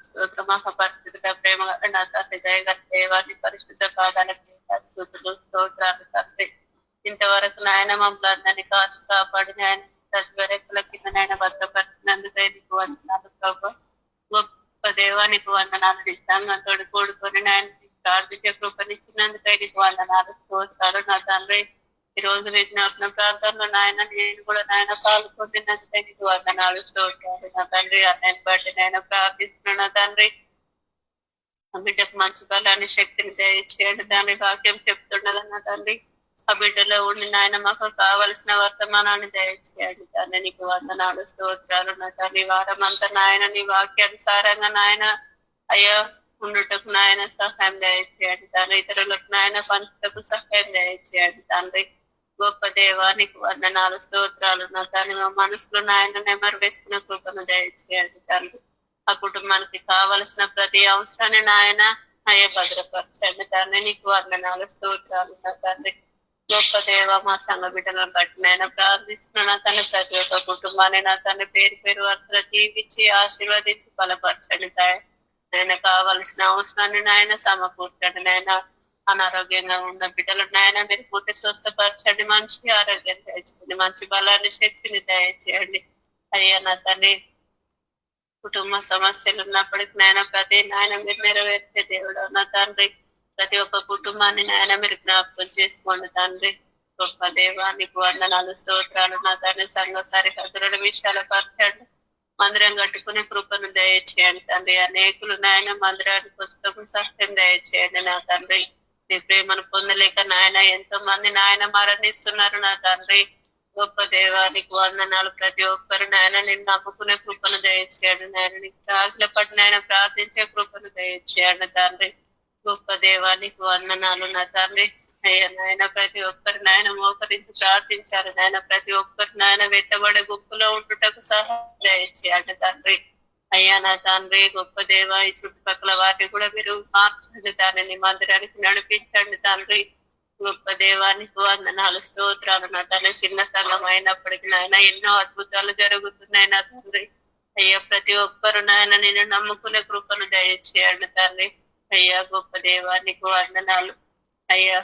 స్తోత్రం మహాపరిశుద్ధ ప్రేమ నా తండ్రి దయగల దేవాన్ని పరిశుద్ధ పాదాలకు స్తుతులు స్తోత్రాలు తండ్రి. ఇంతవరకు నాయన మమ్మల్ని అందరినీ కాచి కాపాడి నాయన సజ్వరెక్కల కింద నాయన భద్రపరిచినందుకు నీకు వందనాలు ప్రభు. గొప్ప దేవానికి వందనాలు. నిజంగా కూడుకొని నాయన ప్రార్థించే కృపనిచ్చినందుకై నీకు వందనాలు స్తోత్రాలు నా తండ్రి. ఈ రోజు విజ్ఞాపన ప్రాంతంలో నాయన నేను కూడా నాయన పాల్గొంటున్నందుకై నీకు వందనాలు స్తోత్రాలు నా తండ్రి. అన్నయ్యని బట్టి నేను ప్రార్థిస్తున్నాను తండ్రి. ఆ బిడ్డకు మంచి బలాన్ని శక్తిని దయచేయండి. దాని వాక్యం చెప్తుండదన్న తండ్రి. ఆ బిడ్డలో ఉండి నాయన మాకు కావలసిన వర్తమానాన్ని దయచేయండి తండ్రి. నీకు వందనాలు స్తోత్రాలు నా తండ్రి. వారం అంతా నాయన నీ వాక్యానుసారంగా నాయన అయ్యా ఉండుటకు నాయన సహాయం దయచేయండి తండ్రి. ఇతరులకు నాయన పంచుటకు సహాయం దయచేయండి తండ్రి. గొప్ప దేవానికి వందనాలు స్తోత్రాలు నా తండ్రి. మా మనసులో నాయన నెమరు వేసుకున్న కృపను దయచేయండి తండ్రి. ఆ కుటుంబానికి కావలసిన ప్రతి అంశాన్ని నాయన అయ్యే భద్రపరచండి తండ్రి. నీకు వందనాలు స్తోత్రాలు నా తండ్రి. గొప్ప దేవ మా సంఘ బిడ్డలను బట్టి నేను ప్రార్థిస్తున్నా తండ్రి. ప్రతి ఒక్క కుటుంబాన్ని నా తండ్రి పేరు పేరు వరుస జీవించి ఆశీర్వదించి బలపరచండి నాయన. కావలసిన అవసరాన్ని నాయన సమకూర్చండి నాయన. అనారోగ్యంగా ఉన్న బిడ్డలు నాయన మీరు పూర్తి స్వస్థపరచండి. మంచి ఆరోగ్యం దయచేయండి. మంచి బలాన్ని శక్తిని దయచేయండి అయ్యా నా తండ్రి. కుటుంబ సమస్యలు ఉన్నప్పటికీ నాయన ప్రతి నాయన మీరు నెరవేర్చే దేవుడు నా తండ్రి. ప్రతి ఒక్క కుటుంబాన్ని నాయన మీరు జ్ఞాపకం చేసుకోండి తండ్రి. గొప్ప దేవా నీకు వందనాలు స్తోత్రాలు నా తండ్రి. సంఘ సరిహద్దులను విషయాలు పరచండి. మందిరం కట్టుకునే కృపను దయచేయండి తండ్రి. అనేకులు నాయన మందిరానికి పుస్తకం సత్యం దయచేయండి నా తండ్రి. నీ ప్రేమను పొందలేక నాయన ఎంతో మంది నాయన మరణిస్తున్నారు నా తండ్రి. గొప్ప దేవానికి వందనాలు. ప్రతి ఒక్కరు నాయన నిన్ను నమ్ముకునే కృపను దయచేయండి నాయన. నీకు ఆశల పట్ల నాయన ప్రార్థించే కృపను దయచేయండి తండ్రి. గొప్ప దేవానికి వందనాలు నా తండ్రి. అయ్యా నాయన ప్రతి ఒక్కరు నాయన మోకరించి ప్రార్థించారు నాయన. ప్రతి ఒక్కరు నాయన వెత్తబడే గుంపులో ఉండుటకు సహాయం దయచేయండి తండ్రి. అయ్యా నా తండ్రి గొప్ప దేవ ఈ చుట్టుపక్కల వారిని కూడా మీరు మార్చండి తండ్రి. మందిరానికి నడిపించండి తండ్రి. గొప్ప దేవానికి వందనాలు స్తోత్రాలు నా తండ్రి. చిన్న సంఘం అయినప్పటికీ నాయన ఎన్నో అద్భుతాలు జరుగుతున్నాయి నా తండ్రి. అయ్యా ప్రతి ఒక్కరు నాయన నేను నమ్ముకునే కృపను దయచేయండి తండ్రి. అయ్యా గొప్ప దేవానికి వందనాలు. అయ్యా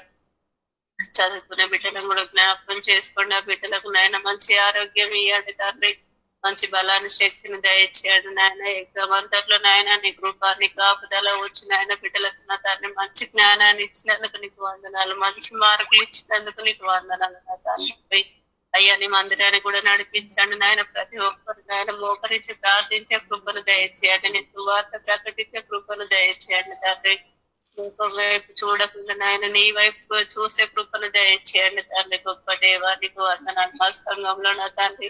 చదువుకునే బిడ్డలను కూడా జ్ఞాపకం చేసుకోండి. ఆ బిడ్డలకు నాయన మంచి ఆరోగ్యం ఇవ్వండి తండ్రి. మంచి బలాన్ని శక్తిని దయచేయండి నాయన. ఎగ్జామ్ అంతట్లో నాయన నీ కృపాన్ని కాపుదల వచ్చిన ఆయన బిడ్డలకు నా తండ్రి మంచి జ్ఞానాన్ని ఇచ్చినందుకు నీకు వందనాలు. మంచి మార్కులు ఇచ్చినందుకు నీకు వందనాలు నా తండ్రి. అయ్యా నీ మందిరాన్ని కూడా నడిపించండి నాయన. ప్రతి ఒక్కరు నాయన మోకరించి ప్రార్థించే కృపను దయచేయండి. నీ సువార్త ప్రకటించే కృపను దయచేయండి తండ్రి. ఇంకొక వైపు చూడకుండా నాయన నీ వైపు చూసే కృపను దయచేయండి తండ్రి. గొప్ప దేవానికి వందనాలు. మా సంఘంలో నా తండ్రి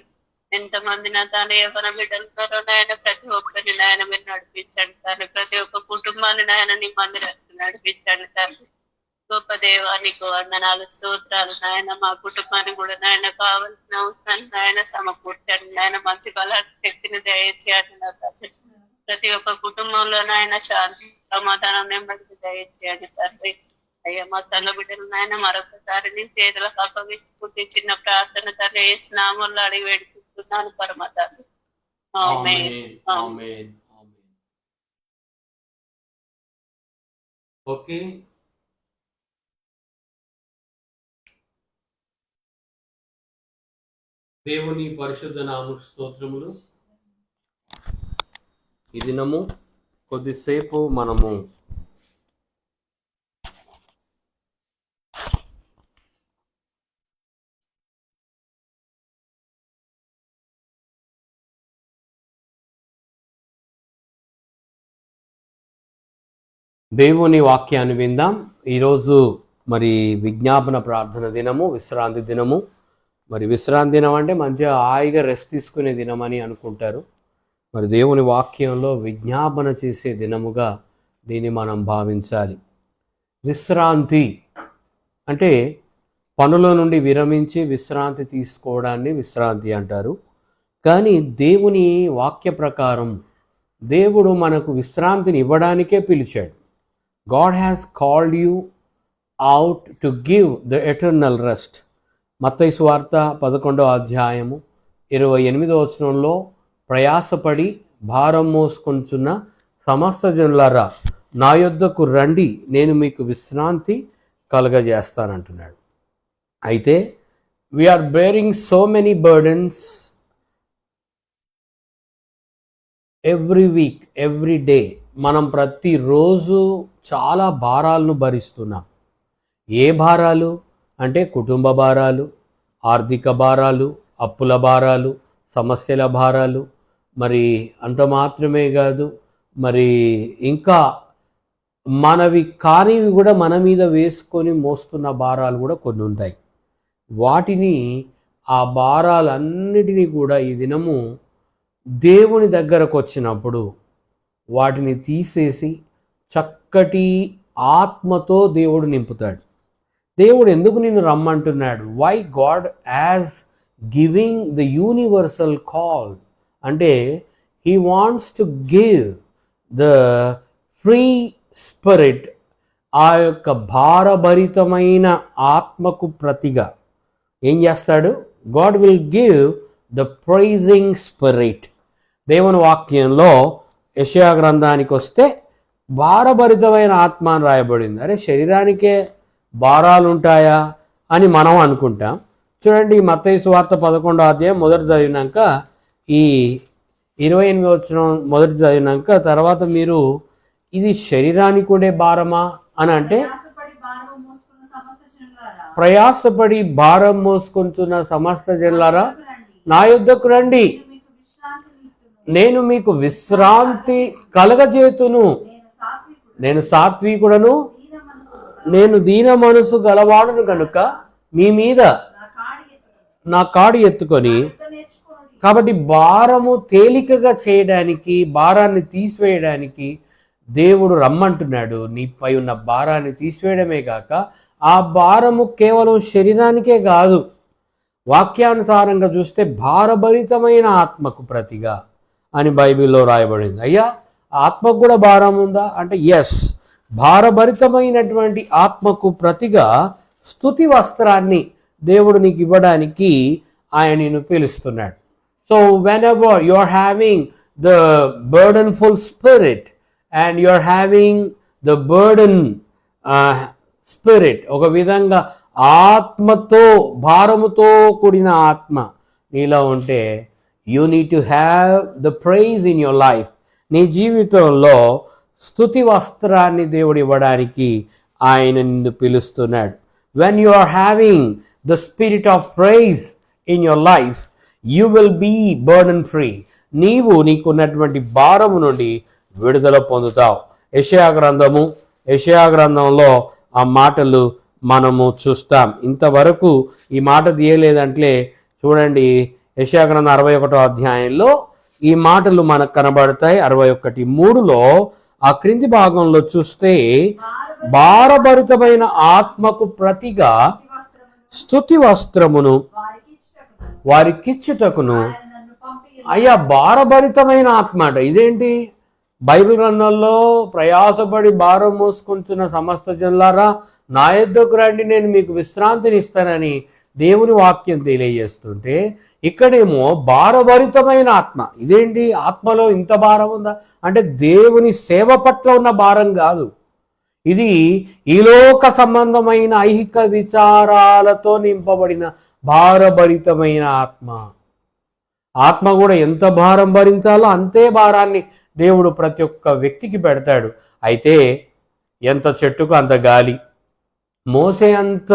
ఎంతమంది నా తండ్రి యవ్వన బిడ్డలున్నారో నాయన ప్రతి ఒక్కరిని నాయన మీరు నడిపించండి తండ్రి. ప్రతి ఒక్క కుటుంబాన్ని నాయన నీ మందిరానికి నడిపించండి తండ్రి. గొప్ప దేవానికి వందనాలు స్తోత్రాలు నాయన. మా కుటుంబానికి కూడా నాయన కావాల్సిన అవసరాన్ని నాయన సమకూర్చండి నాయన. మంచి బలాన్ని శక్తిని దయచేయండి నా తండ్రి. ప్రతి ఒక్క కుటుంబంలో నాయన శాంతి సమాధానం నెమ్మదిని దయచేయండి తండ్రి. అయ్యా మా సంఘ బిడ్డలు నాయన మరొకసారి నీ చేతులకు అప్పగించుకుంటే చిన్న ప్రార్థన తండ్రి యేసు నామములో అడిగి వేడుకుంటున్నాను పరమ తండ్రి. ఆమేన్. ఆమేన్. ఆమేన్. ఓకే, దేవుని పరిశుద్ధ నామముకు స్తోత్రములు. ఈ దినము కొద్దిసేపు మనము దేవుని వాక్యాన్ని విందాం. ఈరోజు మరి విజ్ఞాపన ప్రార్థన దినము, విశ్రాంతి దినము. మరి విశ్రాంతి దినం అంటే మంచిగా హాయిగా రెస్ట్ తీసుకునే దినం అని అనుకుంటారు. మరి దేవుని వాక్యంలో విజ్ఞాపన చేసే దినముగా దీన్ని మనం భావించాలి. విశ్రాంతి అంటే పనుల నుండి విరమించి విశ్రాంతి తీసుకోవడాన్ని విశ్రాంతి అంటారు. కానీ దేవుని వాక్య ప్రకారం దేవుడు మనకు విశ్రాంతిని ఇవ్వడానికే పిలిచాడు. God has called you out to give the eternal rest. మత్తయి సువార్త 11వ అధ్యాయము 28వ వచనంలో ప్రయాసపడి భారం మోసుకొనుచున్న సమస్త జనులారా నా యొద్దకు రండి, నేను మీకు విశ్రాంతి కలుగజేస్తానంటున్నాడు. అయితే we are bearing so many burdens every week, every day. మనం ప్రతిరోజు చాలా భారాలను భరిస్తున్నాం. ఏ భారాలు అంటే కుటుంబ భారాలు, ఆర్థిక భారాలు, అప్పుల భారాలు, సమస్యల భారాలు. మరి అంత మాత్రమే కాదు, మరి ఇంకా మనవి కానివి కూడా మన మీద వేసుకొని మోస్తున్న భారాలు కూడా కొన్ని ఉంటాయి. వాటిని ఆ భారాలన్నిటినీ కూడా ఈ దినము దేవుని దగ్గరకు వచ్చినప్పుడు వాటిని తీసేసి చక్కటి ఆత్మతో దేవుడు నింపుతాడు. దేవుడు ఎందుకు నిన్ను రమ్మంటున్నాడు? Why God as giving the universal call అంటే he wants to give the free spirit. ఆ యొక్క భారభరితమైన ఆత్మకు ప్రతిగా ఏం చేస్తాడు? God will give the praising spirit. దేవుని వాక్యంలో యెషయా గ్రంథానికి వస్తే భారభరితమైన ఆత్మ అని రాయబడింది. అరే శరీరానికే భారాలు ఉంటాయా అని మనం అనుకుంటాం. చూడండి, మత్తయి సువార్త 11వ అధ్యాయం మొదటి చదివినాక ఈ 28వ వచనం మొదటి చదివినాక తర్వాత మీరు ఇది శరీరానికి ఉండే భారమా అని అంటే ప్రయాసపడి భారం మోసుకొనుచున్న సమస్త జనులారా నా యుద్ధకు రండి, నేను మీకు విశ్రాంతి కలగజేతును. నేను సాత్వికుడను, నేను దీన మనసు గలవాడును కనుక మీ మీద నా కాడి ఎత్తుకొని. కాబట్టి భారము తేలికగా చేయడానికి, భారాన్ని తీసివేయడానికి దేవుడు రమ్మంటున్నాడు. నీపై ఉన్న భారాన్ని తీసివేయడమే కాక ఆ భారము కేవలం శరీరానికే కాదు, వాక్యానుసారంగా చూస్తే భారభరితమైన ఆత్మకు ప్రతిగా అని బైబిల్లో రాయబడింది. అయ్యా, ఆత్మకు కూడా భారం ఉందా అంటే ఎస్, భారభరితమైనటువంటి ఆత్మకు ప్రతిగా స్తుతి వస్త్రాన్ని దేవుడు నీకు ఇవ్వడానికి ఆయన నిన్ను పిలుస్తున్నాడు. So whenever you are having the burdenful spirit and you are having the burden spirit, ఒక విధంగా ఆత్మతో, భారముతో కూడిన ఆత్మ నీలో ఉంటే, you need to have the praise in your life. నీ జీవితంలో స్తుతి వస్త్రాన్ని దేవుడు ఇవ్వడానికి ఆయన నిన్ను పిలుస్తున్నాడు. When you are having the spirit of praise in your life, you will be burden free. నీకున్నటువంటి భారము నుండి విడుదల పొందుతావు. యెషయా గ్రంథంలో ఆ మాటలు మనము చూస్తాం. ఇంతవరకు ఈ మాట తీయలేదంటే చూడండి, యెషయా గ్రంథం 61వ అధ్యాయంలో ఈ మాటలు మనకు కనబడతాయి. 61:3లో ఆ క్రింది భాగంలో చూస్తే, భారభరితమైన ఆత్మకు ప్రతిగా స్తుతి వస్త్రమును వారికిచ్చుటకును. అయ్యా, భారభరితమైన ఆత్మ అట. ఇదేంటి? బైబిల్ గ్రంథంలో ప్రయాసపడి భారం మోసుకుంటున్న సమస్త జనులారా నా యొద్దకు రండి, నేను మీకు విశ్రాంతిని ఇస్తానని దేవుని వాక్యం తెలియజేస్తుంటే, ఇక్కడేమో భారభరితమైన ఆత్మ. ఇదేంటి? ఆత్మలో ఇంత భారం ఉందా అంటే దేవుని సేవ పట్ల ఉన్న భారం కాదు, ఇది ఈలోక సంబంధమైన ఐహిక విచారాలతో నింపబడిన భారభరితమైన ఆత్మ. ఆత్మ కూడా ఎంత భారం భరించాలో అంతే భారాన్ని దేవుడు ప్రతి ఒక్క వ్యక్తికి పెడతాడు. అయితే ఎంత చెట్టుకు అంత గాలి, మోసే అంత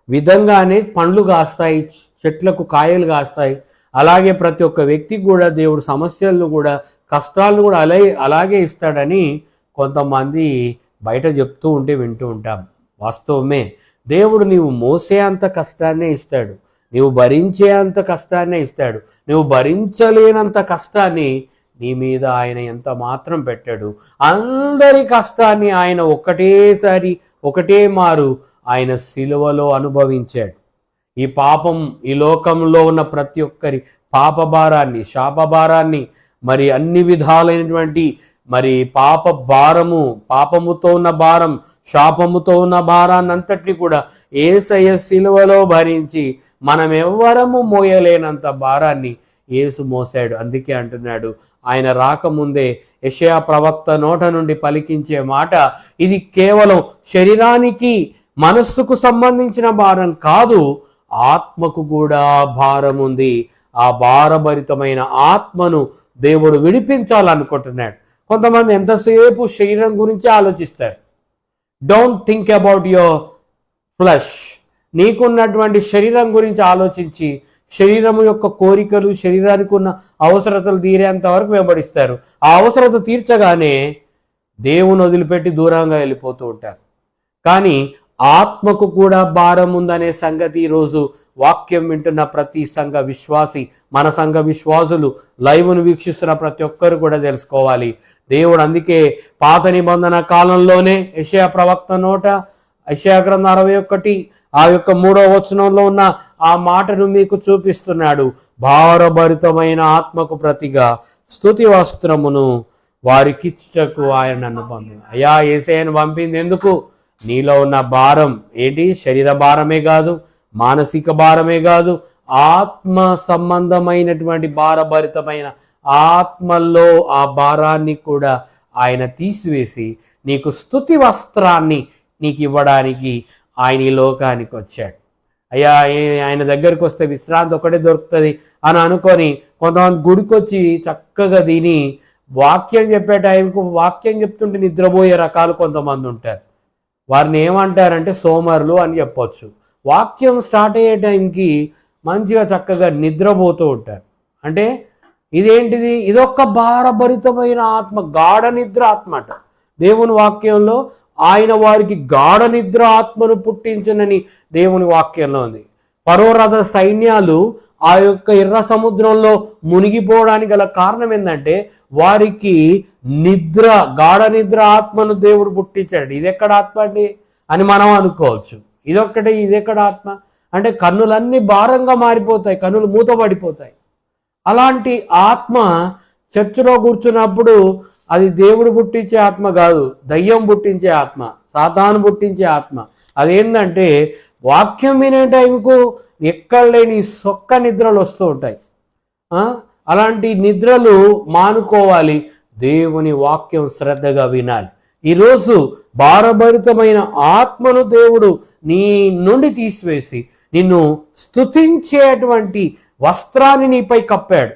విధంగానే పండ్లు కాస్తాయి, చెట్లకు కాయలు కాస్తాయి. అలాగే ప్రతి ఒక్క వ్యక్తికి కూడా దేవుడు సమస్యలను కూడా, కష్టాలను కూడా అలాగే ఇస్తాడని కొంతమంది బయట చెప్తూ ఉంటే వింటూ ఉంటాం. వాస్తవమే, దేవుడు నీవు మోసే అంత కష్టాన్నే ఇస్తాడు, నీవు భరించే అంత కష్టాన్నే ఇస్తాడు. నువ్వు భరించలేనంత కష్టాన్ని నీ మీద ఆయన ఎంత మాత్రం పెట్టాడు. అందరి కష్టాన్ని ఆయన ఒకటే మారు ఆయన సిలువలో అనుభవించాడు. ఈ పాపం, ఈ లోకంలో ఉన్న ప్రతి ఒక్కరి పాప భారాన్ని, శాప భారాన్ని, మరి అన్ని విధాలైనటువంటి మరి పాప భారము, పాపముతో ఉన్న భారం, శాపముతో ఉన్న భారాన్ని అంతటిని కూడా యేసయ్య సిలువలో భరించి మనం ఎవ్వరము మోయలేనంత భారాన్ని యేసు మోసాడు. అందుకే అంటున్నాడు, ఆయన రాకముందే యెషయా ప్రవక్త నోట నుండి పలికించే మాట, ఇది కేవలం శరీరానికి, మనస్సుకు సంబంధించిన భారం కాదు, ఆత్మకు కూడా భారం ఉంది. ఆ భారభరితమైన ఆత్మను దేవుడు విడిపించాలనుకుంటున్నాడు. కొంతమంది ఎంతసేపు శరీరం గురించి ఆలోచిస్తారు. Don't think about your flesh. నీకున్నటువంటి శరీరం గురించి ఆలోచించి శరీరం యొక్క కోరికలు, శరీరానికి ఉన్న అవసరతలు తీరేంత వరకు వెంబడిస్తారు. ఆ అవసరత తీర్చగానే దేవుని వదిలిపెట్టి దూరంగా వెళ్ళిపోతూ ఉంటారు. కానీ ఆత్మకు కూడా భారం ఉందనే సంగతి ఈరోజు వాక్యం వింటున్న ప్రతి సంఘ విశ్వాసి, మన సంఘ విశ్వాసులు, లైవ్ను వీక్షిస్తున్న ప్రతి ఒక్కరు కూడా తెలుసుకోవాలి. దేవుడు అందుకే పాత నిబంధన కాలంలోనే యెషయా ప్రవక్త నోట, యెషయా గ్రంథం 61 ఆ యొక్క 3వ వచనంలో ఉన్న ఆ మాటను మీకు చూపిస్తున్నాడు. భారభరితమైన ఆత్మకు ప్రతిగా స్తుతి వస్త్రమును వారికిచ్చుటకు ఆయన నన్ను పంపింది. అయ్యా, యేసయ్యను పంపింది ఎందుకు? నీలో ఉన్న భారం ఏంటి? శరీర భారమే కాదు, మానసిక భారమే కాదు, ఆత్మ సంబంధమైనటువంటి భారభరితమైన ఆత్మల్లో ఆ భారాన్ని కూడా ఆయన తీసివేసి నీకు స్తుతి వస్త్రాన్ని నీకు ఇవ్వడానికి ఆయన ఈ లోకానికి వచ్చాడు. అయ్యా, ఆయన దగ్గరికి వస్తే విశ్రాంతి ఒకటే దొరుకుతుంది అని అనుకొని కొంతమంది గుడికి వచ్చి చక్కగా తిని వాక్యం చెప్పే టైంకు వాక్యం చెప్తుంటే నిద్రపోయే రకాలు కొంతమంది ఉంటారు. వారిని ఏమంటారంటే సోమరులు అని చెప్పొచ్చు. వాక్యం స్టార్ట్ అయ్యే టైంకి మంచిగా చక్కగా నిద్రపోతూ ఉంటారు. అంటే ఇదేంటిది? ఇదొక్క భారభరితమైన ఆత్మ, గాఢ నిద్ర ఆత్మ అట. దేవుని వాక్యంలో ఆయన వారికి గాఢ నిద్ర ఆత్మను పుట్టించనని దేవుని వాక్యంలో ఉంది. ఫరో రథ సైన్యాలు ఆ యొక్క ఎర్ర సముద్రంలో మునిగిపోవడానికి గల కారణం ఏంటంటే వారికి నిద్ర, గాఢ నిద్ర ఆత్మను దేవుడు పుట్టించాడు. ఇది ఎక్కడ ఆత్మ అండి అని మనం అనుకోవచ్చు. ఇదొక్కటే, ఇది ఎక్కడ ఆత్మ అంటే కన్నులన్నీ భారంగా మారిపోతాయి, కన్నులు మూతపడిపోతాయి. అలాంటి ఆత్మ చర్చిలో కూర్చున్నప్పుడు అది దేవుడు పుట్టించే ఆత్మ కాదు, దయ్యం పుట్టించే ఆత్మ, సాతాను పుట్టించే ఆత్మ. అదేంటంటే వాక్యం వినే టైంకు ఎక్కడ లేని సొక్క నిద్రలు వస్తూ ఉంటాయి. అలాంటి నిద్రలు మానుకోవాలి, దేవుని వాక్యం శ్రద్ధగా వినాలి. ఈరోజు భారభరితమైన ఆత్మను దేవుడు నీ నుండి తీసివేసి నిన్ను స్తుతించేటువంటి వస్త్రాన్ని నీపై కప్పాడు.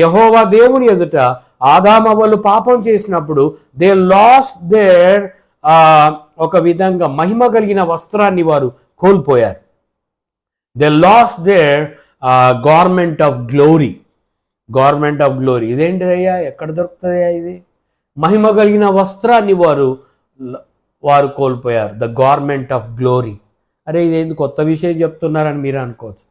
యెహోవా దేవుని ఎదుట ఆదామవ్వలు పాపం చేసినప్పుడు దే లాస్ట్ దేర్ ఒక విధంగా మహిమ కలిగిన వస్త్రాన్ని వారు కోల్పోయారు. They lost their garment of glory. Garment of glory ఇదేంటిదయ్యా? ఎక్కడ దొరుకుతుందయ్యా ఇది? మహిమ కలిగిన వస్త్రాన్ని వారు కోల్పోయారు. The garment of glory. అరే ఇదేంటి కొత్త విషయం చెప్తున్నారని మీరు అనుకోవచ్చు.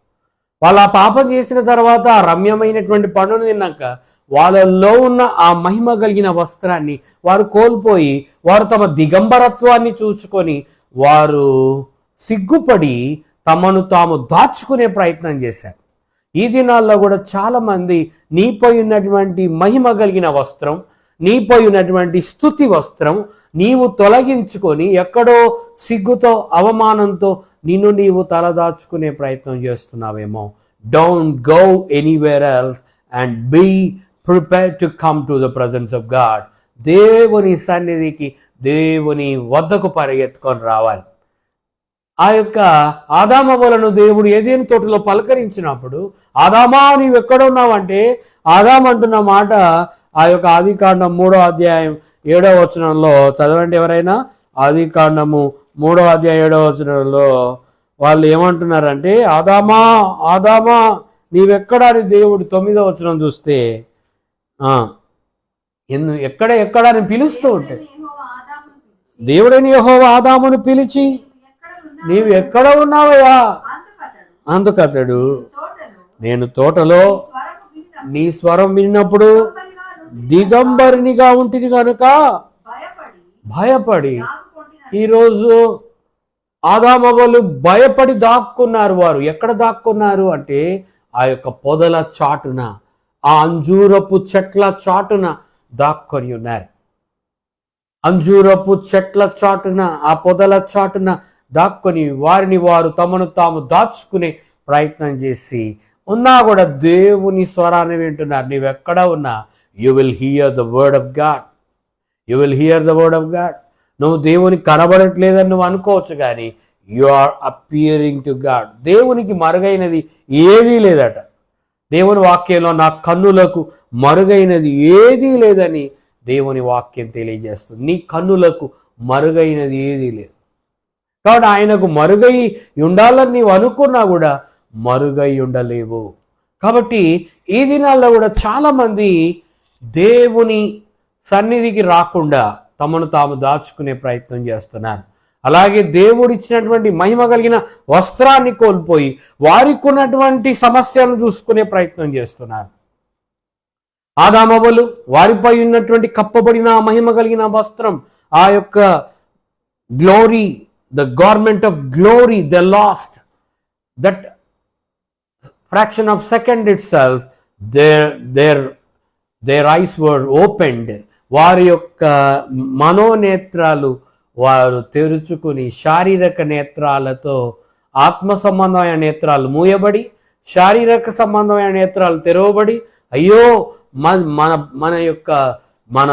వాళ్ళు ఆ పాపం చేసిన తర్వాత ఆ రమ్యమైనటువంటి పండును తిన్నాక వాళ్ళలో ఉన్న ఆ మహిమ కలిగిన వస్త్రాన్ని వారు కోల్పోయి వారు తమ దిగంబరత్వాన్ని చూసుకొని వారు సిగ్గుపడి తమను తాము దాచుకునే ప్రయత్నం చేశారు. ఈ దినాల్లో కూడా చాలామంది నీపై ఉన్నటువంటి మహిమ కలిగిన వస్త్రం, నీపై ఉన్నటువంటి స్తుతి వస్త్రం నీవు తొలగించుకొని ఎక్కడో సిగ్గుతో అవమానంతో నిన్ను నీవు తలదాచుకునే ప్రయత్నం చేస్తున్నావేమో. Don't go anywhere else and be prepared to come to the presence of God. దేవుని సన్నిధికి, దేవుని వద్దకు పరిగెత్తుకొని రావాలి. ఆ యొక్క ఆదామవ్వలను దేవుడు ఏదైనా తోటలో పలకరించినప్పుడు ఆదామా నీవు ఎక్కడున్నావంటే ఆదాం అంటున్న మాట ఆ యొక్క ఆదికాండం 3వ అధ్యాయం 7వ వచనంలో చదవండి ఎవరైనా. ఆదికాండము 3వ అధ్యాయం 7వ వచనంలో వాళ్ళు ఏమంటున్నారంటే ఆదామా ఆదామా నీవెక్కడ అని దేవుడు 9వ వచనం చూస్తే ఎక్కడ అని పిలుస్తూ ఉంటే దేవుడని యెహోవా ఆదామును పిలిచి నీవు ఎక్కడ ఉన్నావయ్యా? అందుకతడు నేను తోటలో నీ స్వరం విన్నప్పుడు దిగంబరినిగా ఉంటుంది కనుక భయపడి. ఈరోజు ఆదామవ్వలు భయపడి దాక్కున్నారు. వారు ఎక్కడ దాక్కున్నారు అంటే ఆ యొక్క పొదల చాటున, ఆ అంజూరపు చెట్ల చాటున దాక్కొని ఉన్నారు. అంజూరపు చెట్ల చాటున, ఆ పొదల చాటున దాక్కొని వారిని వారు తమను తాము దాచుకునే ప్రయత్నం చేసి ఉన్నా కూడా దేవుని స్వరాన్ని వింటున్నారు. నీవెక్కడ ఉన్నా you will hear the word of God. You will hear the word of God. నువ్వు దేవునికి కనబడట్లేదని నువ్వు అనుకోవచ్చు, కానీ you are appearing to God. దేవునికి మరుగైనది ఏదీ లేదట. దేవుని వాక్యంలో నా కన్నులకు మరుగైనది ఏదీ లేదని దేవుని వాక్యం తెలియజేస్తుంది. నీ కన్నులకు మరుగైనది ఏదీ లేదు. కాబట్టి ఆయనకు మరుగై ఉండాలని నీవు అనుకున్నా కూడా మరుగై ఉండలేవు. కాబట్టి ఈ దినాల్లో కూడా చాలామంది దేవుని సన్నిధికి రాకుండా తమను తాము దాచుకునే ప్రయత్నం చేస్తున్నారు. అలాగే దేవుడు ఇచ్చినటువంటి మహిమ కలిగిన వస్త్రాన్ని కోల్పోయి వారికి ఉన్నటువంటి సమస్యలను చూసుకునే ప్రయత్నం చేస్తున్నారు. ఆదామవ్వలు వారిపై ఉన్నటువంటి కప్పబడిన మహిమ కలిగిన వస్త్రం, ఆ యొక్క glory, the garment of glory they lost. That fraction of second itself their eyes were opened. వారి యొక్క మనోనేత్రాలు వారు తెరుచుకుని శారీరక నేత్రాలతో ఆత్మ సంబంధమైన నేత్రాలు మూయబడి శారీరక సంబంధమైన నేత్రాలు తెరవబడి అయ్యో మన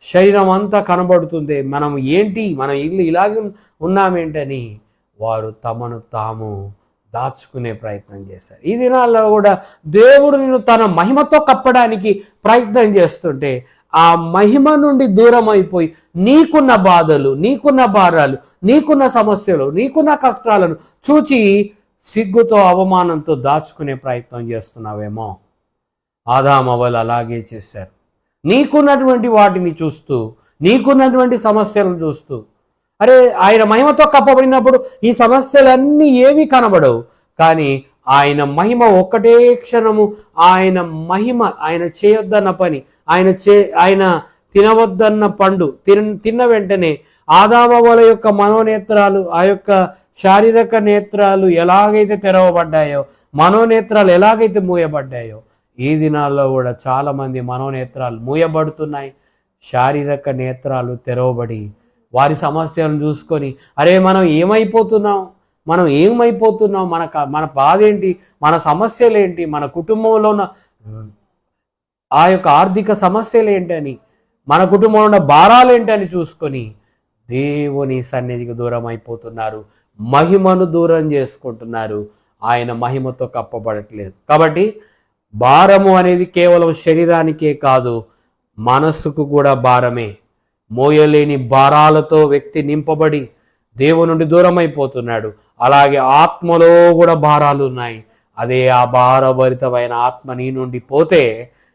శరీరం అంతా కనబడుతుంది, మనం ఏంటి, మన ఇల్లు ఇలాగే ఉన్నామేంటని వారు తమను తాము దాచుకునే ప్రయత్నం చేశారు. ఈ దినాల్లో కూడా దేవుడు నిన్ను తన మహిమతో కప్పడానికి ప్రయత్నం చేస్తుంటే ఆ మహిమ నుండి దూరం అయిపోయి నీకున్న బాధలు, నీకున్న భారాలు, నీకున్న సమస్యలు, నీకున్న కష్టాలను చూచి సిగ్గుతో అవమానంతో దాచుకునే ప్రయత్నం చేస్తున్నావేమో. ఆదామవ్వలు అలాగే చేశారు. నీకున్నటువంటి వాటిని చూస్తూ, నీకున్నటువంటి సమస్యలను చూస్తూ, అరే ఆయన మహిమతో కప్పబడినప్పుడు ఈ సమస్యలన్నీ ఏమీ కనబడవు. కానీ ఆయన మహిమ ఒక్కటే క్షణము, ఆయన మహిమ, ఆయన చేయొద్దన్న పని, ఆయన తినవద్దన్న పండు తిన్న వెంటనే ఆదామవ్వల యొక్క మనోనేత్రాలు, ఆ యొక్క శారీరక నేత్రాలు ఎలాగైతే తెరవబడ్డాయో, మనోనేత్రాలు ఎలాగైతే మూయబడ్డాయో, ఈ దినాల్లో కూడా చాలామంది మనోనేత్రాలు మూయబడుతున్నాయి, శారీరక నేత్రాలు తెరవబడి వారి సమస్యలను చూసుకొని అరే మనం ఏమైపోతున్నాం, మన బాధ ఏంటి, మన సమస్యలు ఏంటి, మన కుటుంబంలో ఉన్న ఆ యొక్క ఆర్థిక సమస్యలు ఏంటని, మన కుటుంబంలో ఉన్న భారాలు ఏంటని చూసుకొని దేవుని సన్నిధికి దూరం అయిపోతున్నారు, మహిమను దూరం చేసుకుంటున్నారు, ఆయన మహిమతో కప్పబడట్లేదు. కాబట్టి భారము అనేది కేవలం శరీరానికే కాదు, మనస్సుకు కూడా భారమే. మోయలేని భారాలతో వ్యక్తి నింపబడి దేవుని నుండి దూరం అయిపోతున్నాడు. అలాగే ఆత్మలో కూడా భారాలు ఉన్నాయి. అదే ఆ భారభరితమైన ఆత్మ నీ నుండి పోతే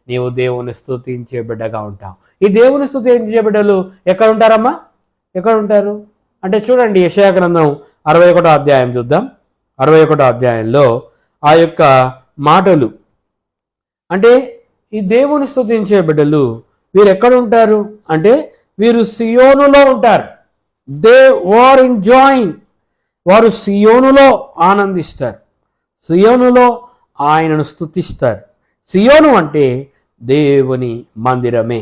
నీవు దేవుని స్తుతించే బిడ్డగా ఉంటావు. ఈ దేవుని స్తుతించే బిడ్డలు ఎక్కడ ఉంటారమ్మా? ఎక్కడ ఉంటారు అంటే చూడండి, యెషయా గ్రంథం 61వ అధ్యాయం చూద్దాం. 61వ అధ్యాయంలో ఆ యొక్క మాటలు అంటే ఈ దేవుని స్తుతించే బిడ్డలు వీరు ఎక్కడ ఉంటారు అంటే వీరు సియోనులో ఉంటారు. దే వర్ ఎంజాయింగ్, వారు సియోనులో ఆనందిస్తారు, సియోనులో ఆయనను స్తుతిస్తారు. సియోను అంటే దేవుని మందిరమే.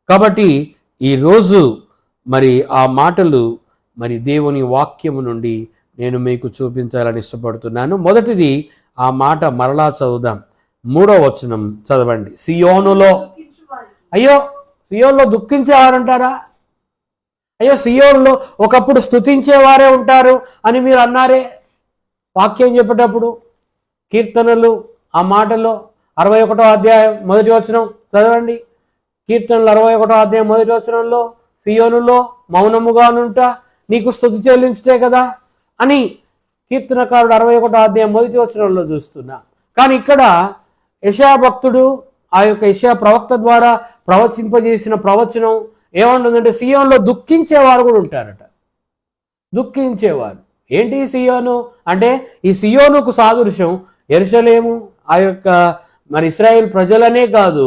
కాబట్టి ఈరోజు మరి ఆ మాటలు మరి దేవుని వాక్యము నుండి నేను మీకు చూపించాలని ఇష్టపడుతున్నాను. మొదటిది ఆ మాట మరలా చదువుదాం. 3వ వచనం చదవండి. సియోనులో, అయ్యో సియోన్లో దుఃఖించేవారంటారా? అయ్యో సియోన్లో ఒకప్పుడు స్తుతించేవారే ఉంటారు అని మీరు అన్నారే వాక్యం చెప్పేటప్పుడు. కీర్తనలు ఆ మాటలో 61వ అధ్యాయం 1వ వచనం చదవండి. కీర్తనలు 61వ అధ్యాయం 1వ వచనంలో సియోనులో మౌనముగానుంట నీకు స్తుతి చెల్లించుతే కదా అని కీర్తనకారుడు 61వ అధ్యాయం 1వ వచనంలో చూస్తున్నా. కానీ ఇక్కడ యెషయా భక్తుడు ఆ యొక్క యెషయా ప్రవక్త ద్వారా ప్రవచింపజేసిన ప్రవచనం ఏమంటుందంటే సియోన్లో దుఃఖించేవారు కూడా ఉంటారట. దుఃఖించేవారు ఏంటి సియోను అంటే ఈ సియోనుకు సాదృశ్యం యెరూషలేము, ఆ యొక్క మరి ఇశ్రాయేల్ ప్రజలనే కాదు,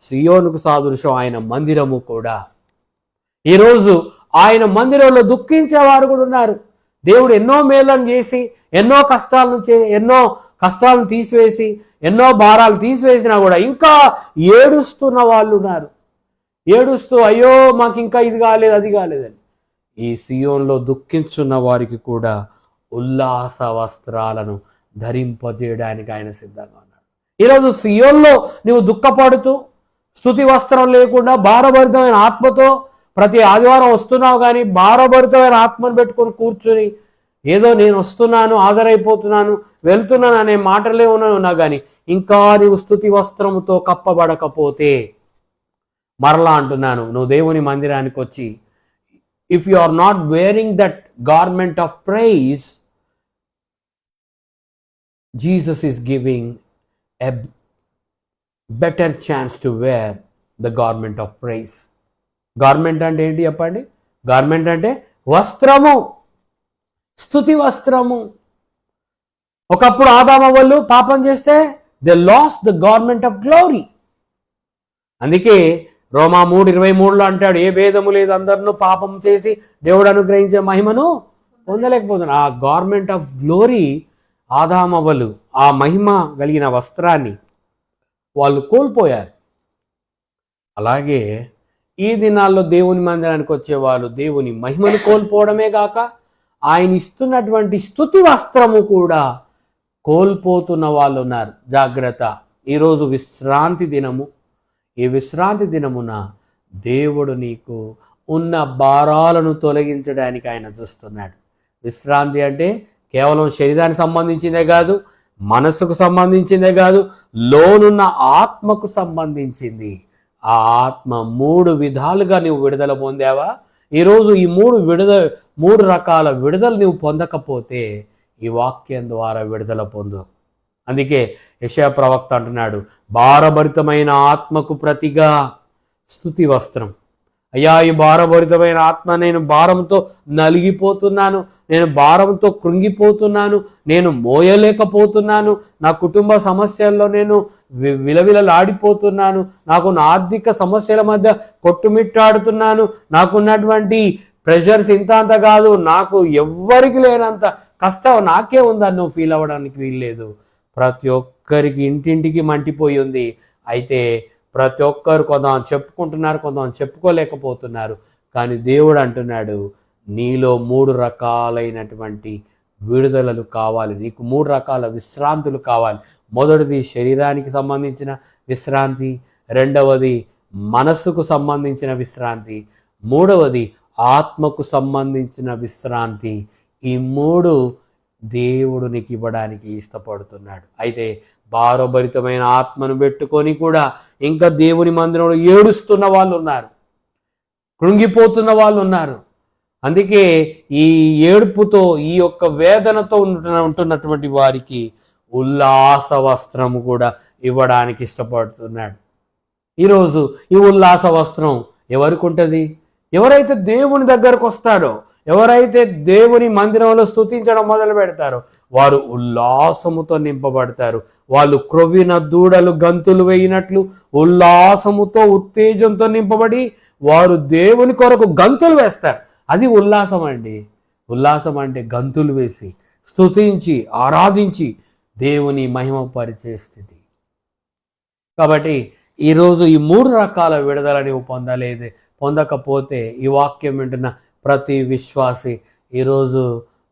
సియోనుకు సాదృశ్యం ఆయన మందిరము కూడా. ఈరోజు ఆయన మందిరంలో దుఃఖించేవారు కూడా ఉన్నారు. దేవుడు ఎన్నో మేలను చేసి ఎన్నో కష్టాలను తీసివేసి ఎన్నో భారాలు తీసివేసినా కూడా ఇంకా ఏడుస్తున్న వాళ్ళు ఉన్నారు. ఏడుస్తూ అయ్యో మాకు ఇంకా ఇది కాలేదు అది కాలేదని. ఈ సియోన్లో దుఃఖించున్న వారికి కూడా ఉల్లాస వస్త్రాలను ధరింపజేయడానికి ఆయన సిద్ధంగా ఉన్నాడు. ఈరోజు సియోన్లో నువ్వు దుఃఖపడుతూ స్తుతి వస్త్రం లేకుండా భారభరితమైన ఆత్మతో ప్రతి ఆదివారం వస్తున్నావు, కానీ భారభరితమైన ఆత్మను పెట్టుకొని కూర్చుని ఏదో నేను వస్తున్నాను, హాజరైపోతున్నాను, వెళ్తున్నాను అనే మాటలే ఉన్నా కానీ ఇంకా నీవు స్తుతి వస్త్రముతో కప్పబడకపోతే, మరలా అంటున్నాను, నువ్వు దేవుని మందిరానికి వచ్చి if you are not wearing that garment of praise, Jesus is giving a better chance to wear the garment of praise. Garment అంటే ఏంటి చెప్పండి? గార్మెంట్ అంటే వస్త్రము, స్తుతి వస్త్రము. ఒకప్పుడు ఆదామవ్వలు పాపం చేస్తే they last the garment of glory. అందుకే రోమా 3:23 అంటాడు, ఏ భేదము లేదు, అందరినూ పాపం చేసి దేవుడు అనుగ్రహించే మహిమను పొందలేకపోతున్నారు. ఆ గార్మెంట్ ఆఫ్ గ్లోరీ ఆదామవ్వలు ఆ మహిమ కలిగిన వస్త్రాన్ని వాళ్ళు కోల్పోయారు. అలాగే ఈ దినాల్లో దేవుని మందిరానికి వచ్చేవాళ్ళు దేవుని మహిమను కోల్పోవడమే కాక ఆయన ఇస్తున్నటువంటి స్తుతి వస్త్రము కూడా కోల్పోతున్న వాళ్ళు ఉన్నారు. జాగ్రత్త, ఈరోజు విశ్రాంతి దినము. ఈ విశ్రాంతి దినమున దేవుడు నీకు ఉన్న భారాలను తొలగించడానికి ఆయన చూస్తున్నాడు. విశ్రాంతి అంటే కేవలం శరీరానికి సంబంధించిందే కాదు, మనసుకు సంబంధించిందే కాదు, లోనున్న ఆత్మకు సంబంధించింది. ఆ ఆత్మ 3 విధాలుగా నువ్వు విడుదల పొందావా? ఈరోజు ఈ 3 రకాల విడుదల నువ్వు పొందకపోతే ఈ వాక్యం ద్వారా విడుదల పొందు. అందుకే యెషయా ప్రవక్త అంటున్నాడు, భారభరితమైన ఆత్మకు ప్రతిగా స్తుతి వస్త్రం. అయ్యా, ఈ భారభరితమైన ఆత్మ, నేను భారంతో నలిగిపోతున్నాను, నేను భారంతో కృంగిపోతున్నాను, నేను మోయలేకపోతున్నాను, నా కుటుంబ సమస్యల్లో నేను విలవిలలాడిపోతున్నాను, నాకు నా ఆర్థిక సమస్యల మధ్య కొట్టుమిట్టాడుతున్నాను, నాకున్నటువంటి ప్రెషర్స్ ఇంత అంత కాదు, నాకు ఎవ్వరికి లేనంత కష్టం నాకే ఉందని నువ్వు ఫీల్ అవ్వడానికి వీల్లేదు. ప్రతి ఒక్కరికి ఇంటింటికి మంటిపోయి ఉంది. అయితే ప్రతి ఒక్కరు కొంతమంది చెప్పుకుంటున్నారు, కొంతమంది చెప్పుకోలేకపోతున్నారు. కానీ దేవుడు అంటున్నాడు, నీలో 3 రకాలైనటువంటి విడుదలలు కావాలి, నీకు 3 రకాల విశ్రాంతులు కావాలి. మొదటిది శరీరానికి సంబంధించిన విశ్రాంతి, రెండవది మనస్సుకు సంబంధించిన విశ్రాంతి, మూడవది ఆత్మకు సంబంధించిన విశ్రాంతి. ఈ 3 దేవుడు నీకు ఇవ్వడానికి ఇష్టపడుతున్నాడు. అయితే భారభరితమైన ఆత్మను పెట్టుకొని కూడా ఇంకా దేవుని మందిరంలో ఏడుస్తున్న వాళ్ళు ఉన్నారు, కృంగిపోతున్న వాళ్ళు ఉన్నారు. అందుకే ఈ ఏడుపుతో, ఈ యొక్క వేదనతో ఉంటున్నటువంటి వారికి ఉల్లాస వస్త్రము కూడా ఇవ్వడానికి ఇష్టపడుతున్నాడు. ఈరోజు ఈ ఉల్లాస వస్త్రం ఎవరికి ఉంటుంది? ఎవరైతే దేవుని దగ్గరకు వస్తాడో, ఎవరైతే దేవుని మందిరంలో స్తుతించడం మొదలు పెడతారో వారు ఉల్లాసముతో నింపబడతారు. వాళ్ళు క్రొవ్విన దూడలు గంతులు వేయినట్లు ఉల్లాసముతో, ఉత్తేజంతో నింపబడి వారు దేవుని కొరకు గంతులు వేస్తారు. అది ఉల్లాసం అండి. ఉల్లాసం అంటే గంతులు వేసి స్తుతించి ఆరాధించి దేవుని మహిమపరిచే స్థితి. కాబట్టి ఈరోజు ఈ 3 రకాల విడుదల నువ్వు పొందకపోతే ఈ వాక్యం వింటున్న ప్రతి విశ్వాసి ఈరోజు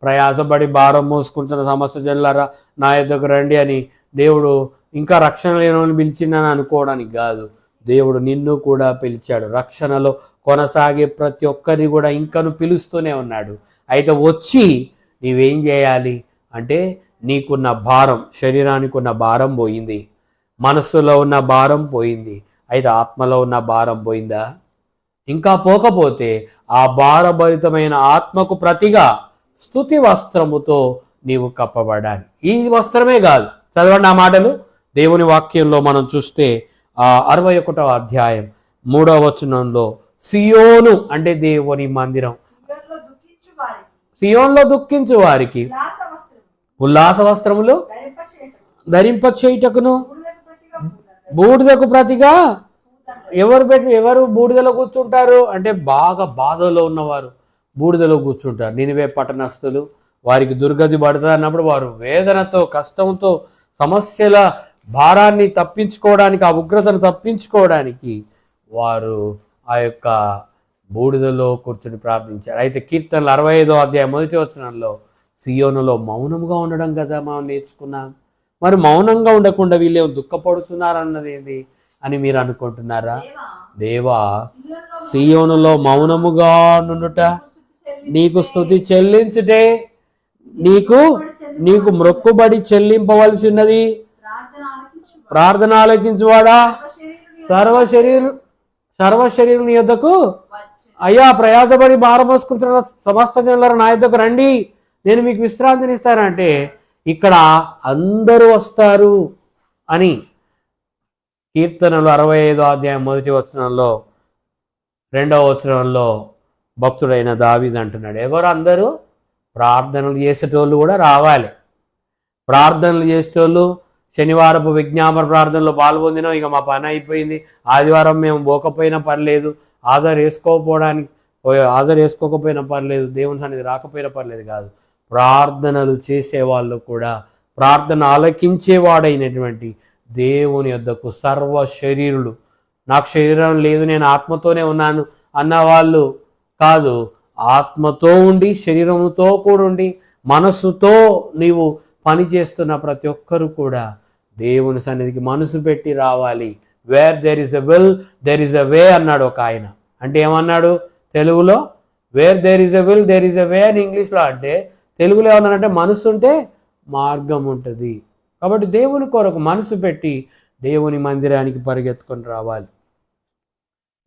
ప్రయాసపడి భారం మోసుకుంటున్న సమస్త జనులారా నా యొద్దకు రండి అని దేవుడు ఇంకా రక్షణ లేని పిలిచిందని అనుకోవడానికి కాదు, దేవుడు నిన్ను కూడా పిలిచాడు. రక్షణలో కొనసాగే ప్రతి ఒక్కరిని కూడా ఇంకను పిలుస్తూనే ఉన్నాడు. అయితే వచ్చి నీవేం చేయాలి అంటే, నీకున్న భారం, శరీరానికి ఉన్న భారం పోయింది, మనస్సులో ఉన్న భారం పోయింది, అయితే ఆత్మలో ఉన్న భారం పోయిందా? ఇంకా పోకపోతే ఆ భారభరితమైన ఆత్మకు ప్రతిగా స్తుతి వస్త్రముతో నీవు కప్పబడాలి. ఈ వస్త్రమే కాదు, చదవండి ఆ మాటలు దేవుని వాక్యంలో మనం చూస్తే 61వ అధ్యాయం 3వ వచనంలో, సియోను అంటే దేవుని మందిరం, సియోన్లో దుఃఖించు వారికి ఉల్లాస వస్త్రములు ధరింప చేయుటకును బూడిదకు ప్రతిగా ఎవరు బూడిదలో కూర్చుంటారు అంటే, బాగా బాధలో ఉన్నవారు బూడిదలో కూర్చుంటారు. నినివే పట్టణస్థులు, వారికి దుర్గతి పడుతుంది అన్నప్పుడు వారు వేదనతో, కష్టంతో, సమస్యల భారాన్ని తప్పించుకోవడానికి, ఆ ఉగ్రతను తప్పించుకోవడానికి వారు ఆ యొక్క బూడిదలో కూర్చుని ప్రార్థించారు. అయితే కీర్తనలు 65వ అధ్యాయం 1వ వచనంలో, సియోనులో మౌనంగా ఉండడం కదా మనం నేర్చుకున్నాం. మరి మౌనంగా ఉండకుండా వీళ్ళేమో దుఃఖపడుతున్నారన్నది ఏంది అని మీరు అనుకుంటున్నారా? దేవా, సియోనులో మౌనముగా నుండుట, నీకు స్తుతి చెల్లించుటే, నీకు మొక్కుబడి చెల్లింపవలసినది. ప్రార్థన ఆలకించువాడా, సర్వశరీరు నీ యొద్దకు, అయ్యా ప్రయాసపడి భారమోసుకుంటున్న సమస్త జనులారా నా యొద్దకు రండి, నేను మీకు విశ్రాంతిని ఇస్తానంటే ఇక్కడ అందరూ వస్తారు అని కీర్తనలు 65వ అధ్యాయం 1వ వచనంలో 2వ వచనంలో భక్తుడైన దావీదు అంటున్నాడు. ఎవరు అందరూ? ప్రార్థనలు చేసేటోళ్ళు కూడా రావాలి. ప్రార్థనలు చేసేటోళ్ళు, శనివారపు విజ్ఞాపన ప్రార్థనలో పాల్పొందినాం, ఇక మా పని అయిపోయింది, ఆదివారం మేము పోకపోయినా పర్లేదు, హాజరు వేసుకోకపోయినా పర్లేదు, దేవుని సన్నిధి రాకపోయినా పర్లేదు కాదు. ప్రార్థనలు చేసేవాళ్ళు కూడా, ప్రార్థన ఆలకించేవాడైనటువంటి దేవుని యొద్దకు సర్వ శరీరులు, నాకు శరీరం లేదు నేను ఆత్మతోనే ఉన్నాను అన్నవాళ్ళు కాదు, ఆత్మతో ఉండి, శరీరంతో కూడా ఉండి, మనస్సుతో నీవు పని చేస్తున్న ప్రతి ఒక్కరు కూడా దేవుని సన్నిధికి మనసు పెట్టి రావాలి. Where there is a will there is a way అన్నాడు ఒక ఆయన. అంటే ఏమన్నాడు తెలుగులో? Where there is a will there is a way అని ఇంగ్లీష్లో. అంటే తెలుగులో ఏమన్నాడంటే మనసు ఉంటే మార్గం ఉంటుంది. కాబట్టి దేవుని కొరకు మనసు పెట్టి దేవుని మందిరానికి పరిగెత్తుకొని రావాలి.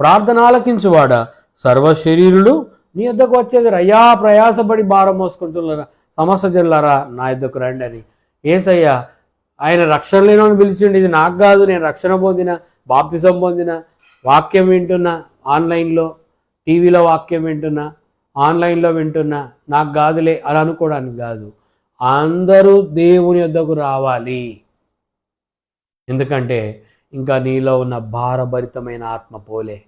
ప్రార్థన ఆలకించువాడా, సర్వ శరీరులు నీ యొద్దకు వచ్చేది. అయ్యా ప్రయాసపడి భారం మోసుకుంటున్నారా సమస్త జనులారా నా యొద్దకు రండి అని యేసయ్య ఆయన రక్షణ లేనని పిలిచిండి. ఇది నాకు కాదు, నేను రక్షణ పొందిన, బాప్తిసం పొందిన, వాక్యం వింటున్నా, ఆన్లైన్లో టీవీలో వాక్యం వింటున్నా, ఆన్లైన్లో వింటున్నా, నాకు కాదులే అని అనుకోవడానికి కాదు. అందరూ దేవుని యొద్దకు రావాలి. ఎందుకంటే ఇంకా నీలో ఉన్న భారభరితమైన ఆత్మ పోలే.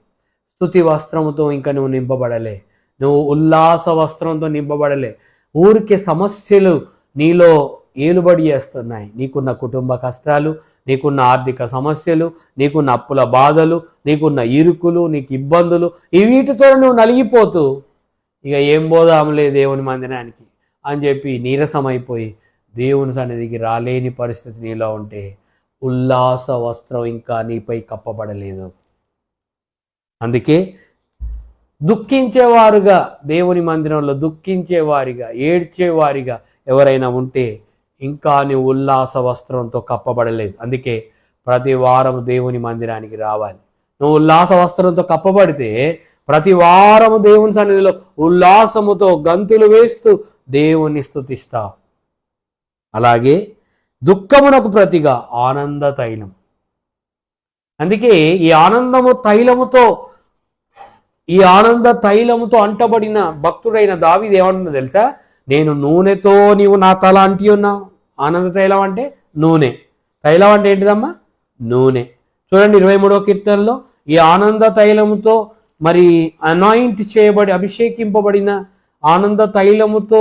స్తుతి వస్త్రముతో ఇంకా నువ్వు నింపబడలే, నువ్వు ఉల్లాస వస్త్రంతో నింపబడలే. ఊరికే సమస్యలు నీలో ఏలుబడి చేస్తున్నాయి. నీకున్న కుటుంబ కష్టాలు, నీకున్న ఆర్థిక సమస్యలు, నీకున్న అప్పుల బాధలు, నీకున్న ఇరుకులు, నీకు ఇబ్బందులు, ఈ వీటితో నువ్వు నలిగిపోతూ ఇక ఏం పోదాంలే దేవుని మందిరానికి అని చెప్పి నీరసమైపోయి దేవుని సన్నిధికి రాలేని పరిస్థితి నీలో ఉంటే ఉల్లాస వస్త్రం ఇంకా నీపై కప్పబడలేదు. అందుకే దుఃఖించేవారుగా, దేవుని మందిరంలో దుఃఖించేవారిగా, ఏడ్చేవారిగా ఎవరైనా ఉంటే ఇంకా నువ్వు ఉల్లాస వస్త్రంతో కప్పబడలేదు. అందుకే ప్రతి వారం దేవుని మందిరానికి రావాలి. నువ్వు ఉల్లాస వస్త్రంతో కప్పబడితే ప్రతి వారము దేవుని సన్నిధిలో ఉల్లాసముతో గంతులు వేస్తూ దేవుని స్తుతిస్తావు. అలాగే దుఃఖమునకు ప్రతిగా ఆనంద తైలం. అందుకే ఈ ఆనంద తైలముతో అంటబడిన భక్తుడైన దావీదు ఏమంటున్నా తెలుసా? నేను నూనెతో నీవు నా తల అంటి ఉన్నావు. ఆనంద తైలం అంటే నూనె, తైలం అంటే ఏంటిదమ్మా? నూనె. చూడండి 23వ కీర్తనలో ఈ ఆనంద తైలముతో మరి అనాయింట్ చేయబడి అభిషేకింపబడిన ఆనంద తైలముతో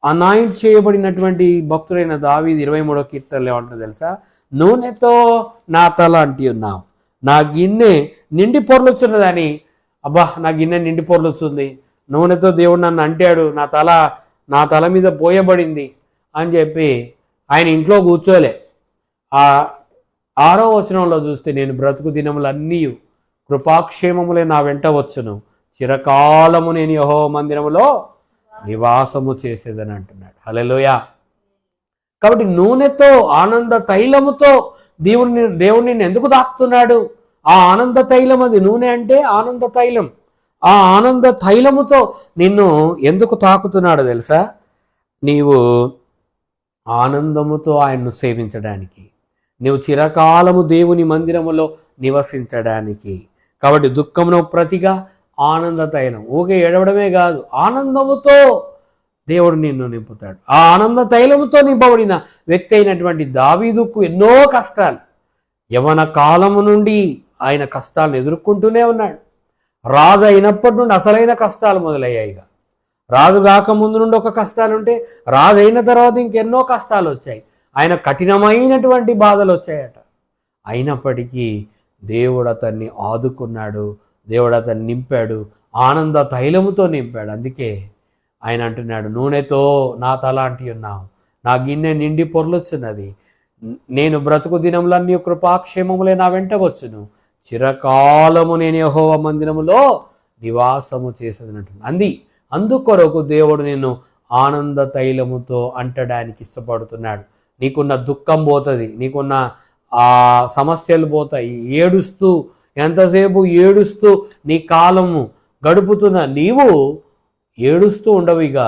అనాయింట్ చేయబడినటువంటి భక్తుడైన దావీదు 23వ కీర్తనలో ఏమంటుందో తెలుసా? నూనెతో నా తల అంటి ఉన్నావు, నా గిన్నె నిండి పొర్లుచున్నదని. అబ్బా నా గిన్నె నిండి పొర్లుతుంది, నూనెతో దేవుడు నన్ను అంటాడు, నా తల మీద పోయబడింది అని చెప్పి ఆయన ఇంట్లో కూర్చోలే. ఆ 6వ వచనంలో చూస్తే నేను బ్రతుకు దినములన్నీ కృపాక్షేమములే నా వెంట వచ్చును, చిరకాలము నేను యెహోవా మందిరములో నివాసము చేసేదని అంటున్నాడు. హల్లెలూయా. కాబట్టి నూనెతో ఆనంద తైలముతో దేవుడిని ఎందుకు తాకుతున్నాడు? ఆ ఆనంద తైలం, అది నూనె అంటే ఆనంద తైలం. ఆ ఆనంద తైలముతో నిన్ను ఎందుకు తాకుతున్నాడో తెలుసా? నీవు ఆనందముతో ఆయన్ను సేవించడానికి, నీవు చిరకాలము దేవుని మందిరములో నివసించడానికి. కాబట్టి దుఃఖమును ప్రతిగా ఆనంద తైలం. ఊకే ఏడవడమే కాదు, ఆనందముతో దేవుడు నిన్ను నింపుతాడు. ఆ ఆనంద తైలముతో నింపబడిన వ్యక్తి అయినటువంటి దావీదుకు ఎన్నో కష్టాలు, యవన కాలము నుండి ఆయన కష్టాలను ఎదుర్కొంటూనే ఉన్నాడు. రాజు అయినప్పటి నుండి అసలైన కష్టాలు మొదలయ్యాయిగా. రాజు కాకముందు నుండి ఒక కష్టాలుంటే రాజు అయిన తర్వాత ఇంకెన్నో కష్టాలు వచ్చాయి. ఆయన కఠినమైనటువంటి బాధలు వచ్చాయట. అయినప్పటికీ దేవుడు అతన్ని ఆదుకున్నాడు, దేవుడు అతన్ని నింపాడు, ఆనంద తైలముతో నింపాడు. అందుకే ఆయన అంటున్నాడు, నూనెతో నా తల అంటి ఉన్నావు, నా గిన్నె నిండి పొర్లుచున్నది, నేను బ్రతుకు దినములన్నీ కృపాక్షేమములే నా వెంట వచ్చును, చిరకాలము నేను యెహోవా మందిరములో నివాసము చేసేదనంటున్నాను. అందుకొరకు దేవుడు నిన్ను ఆనంద తైలముతో అంటడానికి ఇష్టపడుతున్నాడు. నీకున్న దుఃఖం పోతుంది, నీకున్న ఆ సమస్యలు పోతాయి. ఏడుస్తూ ఎంతసేపు ఏడుస్తూ నీ కాలము గడుపుతున్న నీవు ఏడుస్తూ ఉండవిగా.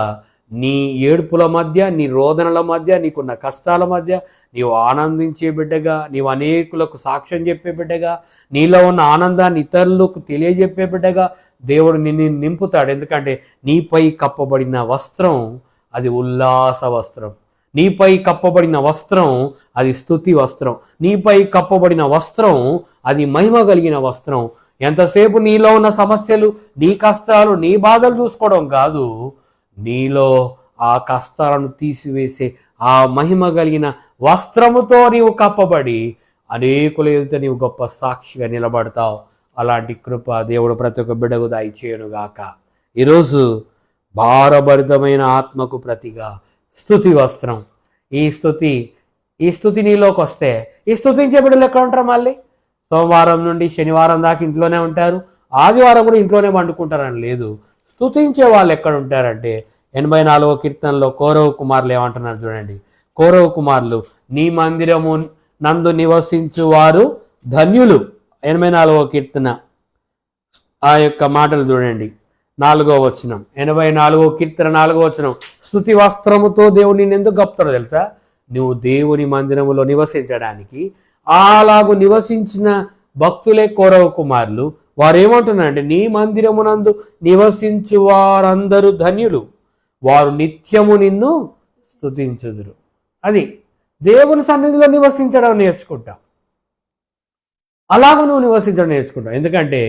నీ ఏడుపుల మధ్య, నీ రోదనల మధ్య, నీకున్న కష్టాల మధ్య నీవు ఆనందించే బిడ్డగా, నీవు అనేకులకు సాక్ష్యం చెప్పే బిడ్డగా, నీలో ఉన్న ఆనందాన్ని ఇతరులకు తెలియజెప్పే బిడ్డగా దేవుడు నిన్ను నింపుతాడు. ఎందుకంటే నీపై కప్పబడిన వస్త్రం అది ఉల్లాస వస్త్రం, నీపై కప్పబడిన వస్త్రం అది స్తుతి వస్త్రం, నీపై కప్పబడిన వస్త్రం అది మహిమ కలిగిన వస్త్రం. ఎంతసేపు నీలో ఉన్న సమస్యలు, నీ కష్టాలు, నీ బాధలు చూసుకోవడం కాదు, నీలో ఆ కష్టాలను తీసివేసే ఆ మహిమ కలిగిన వస్త్రముతో నీవు కప్పబడి అనేకుల ఎదుట నీవు గొప్ప సాక్షిగా నిలబడతావు. అలాంటి కృప దేవుడు ప్రతి ఒక్క బిడ్డకు దయచేయునుగాక. ఈరోజు భారభరితమైన ఆత్మకు ప్రతిగా స్తుతి వస్త్రం. ఈ స్తుతి నీలోకి వస్తే, ఈ స్తుతించే బిడ్డలు ఎక్కడ ఉంటారు? మళ్ళీ సోమవారం నుండి శనివారం దాకా ఇంట్లోనే ఉంటారు, ఆదివారం కూడా ఇంట్లోనే పండుకుంటారని లేదు. స్తుతించే వాళ్ళు ఎక్కడ ఉంటారంటే 84వ కీర్తనలో కౌరవ కుమారులు ఏమంటున్నారు చూడండి. కౌరవ కుమారులు, నీ మందిరము నందు నివసించు వారు ధన్యులు. 84వ కీర్తన ఆ యొక్క మాటలు చూడండి. 4వ వచనం, 84వ కీర్తన 4వ వచనం. స్తుతి వస్త్రముతో దేవుడు నిన్ను ఎందుకు కప్పుతాడో తెలుసా? నువ్వు దేవుని మందిరములో నివసించడానికి. అలాగు నివసించిన భక్తులే కౌరవ కుమారులు. వారు ఏమంటున్నారంటే, నీ మందిరమునందు నివసించు వారందరూ ధన్యులు, వారు నిత్యము నిన్ను స్తుతించుదురు. అది దేవుని సన్నిధిలో నివసించడం నేర్చుకుంటావు. అలాగ నువ్వు నివసించడం నేర్చుకుంటావు. ఎందుకంటే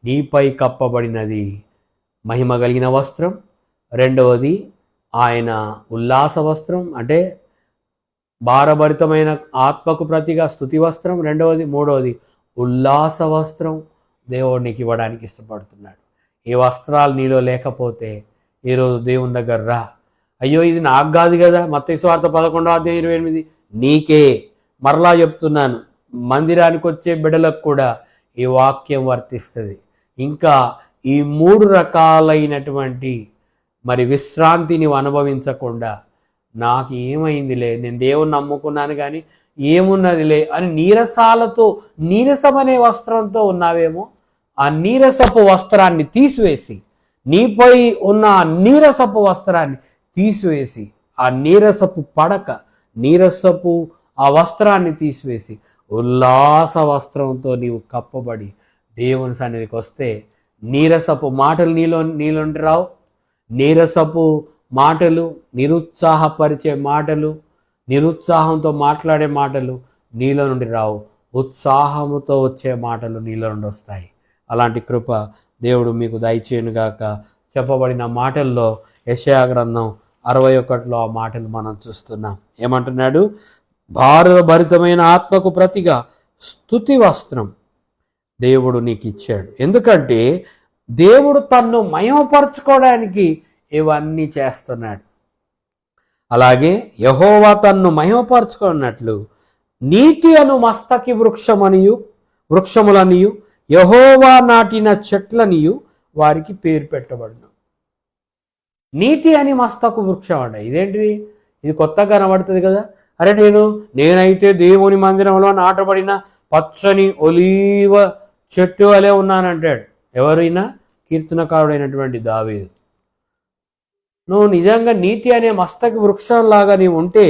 నీపై కప్పబడినది మహిమ కలిగిన వస్త్రం. రెండవది ఆయన ఉల్లాస వస్త్రం, అంటే భారభరితమైన ఆత్మకు ప్రతిగా స్తుతి వస్త్రం. మూడవది ఉల్లాస వస్త్రం దేవుడు నీకు ఇవ్వడానికి ఇష్టపడుతున్నాడు. ఈ వస్త్రాలు నీలో లేకపోతే ఈరోజు దేవుని దగ్గర రా. అయ్యో ఇది నాకు కాదు కదా, మత్తయి సువార్త 11:28 నీకే. మరలా చెప్తున్నాను, మందిరానికి వచ్చే బిడ్డలకు కూడా ఈ వాక్యం వర్తిస్తుంది. ఇంకా ఈ 3 రకాలైనటువంటి మరి విశ్రాంతి నీవు అనుభవించకుండా, నాకు ఏమైందిలే, నేను దేవుని నమ్ముకున్నాను కానీ ఏమున్నదిలే అని నీరసాలతో, నీరసమనే వస్త్రంతో ఉన్నావేమో, ఆ నీరసపు వస్త్రాన్ని తీసివేసి, నీపై ఉన్న ఆ నీరసపు వస్త్రాన్ని తీసివేసి, ఆ నీరసపు పడక, నీరసపు ఆ వస్త్రాన్ని తీసివేసి ఉల్లాస వస్త్రంతో నీవు కప్పబడి దేవుని సన్నిధికి వస్తే నీరసపు మాటలు నీలోండి రావు. నీరసపు మాటలు, నిరుత్సాహపరిచే మాటలు, నిరుత్సాహంతో మాట్లాడే మాటలు నీలో నుండి రావు. ఉత్సాహముతో వచ్చే మాటలు నీలో నుండి వస్తాయి. అలాంటి కృప దేవుడు మీకు దయచేయునుగాక. చెప్పబడిన మాటల్లో యెషయా గ్రంథం 61లో ఆ మాటలు మనం చూస్తున్నాం. ఏమంటున్నాడు? భారభరితమైన ఆత్మకు ప్రతిగా స్తుతి వస్త్రం దేవుడు నీకు ఇచ్చాడు. ఎందుకంటే దేవుడు తన్ను మహిమపరచుకోవడానికి ఇవన్నీ చేస్తున్నాడు. అలాగే యెహోవా తన్ను మహిమపరచుకున్నట్లు నీతి అను మస్తకి వృక్షములనియు యెహోవా నాటిన చెట్లనియు వారికి పేరు పెట్టబడును. నీతి అని మస్తకు వృక్షం అంట. ఇదేంటిది? ఇది కొత్తగా కనబడుతుంది కదా. అరే నేనైతే దేవుని మందిరంలో నాటబడిన పచ్చని ఒలీవ చెట్టు వలె ఉన్నానంటాడు. ఎవరైనా? కీర్తనకారుడైనటువంటి దావీదు. నువ్వు నిజంగా నీతి అనే మస్తకి వృక్షంలాగా నీవు ఉంటే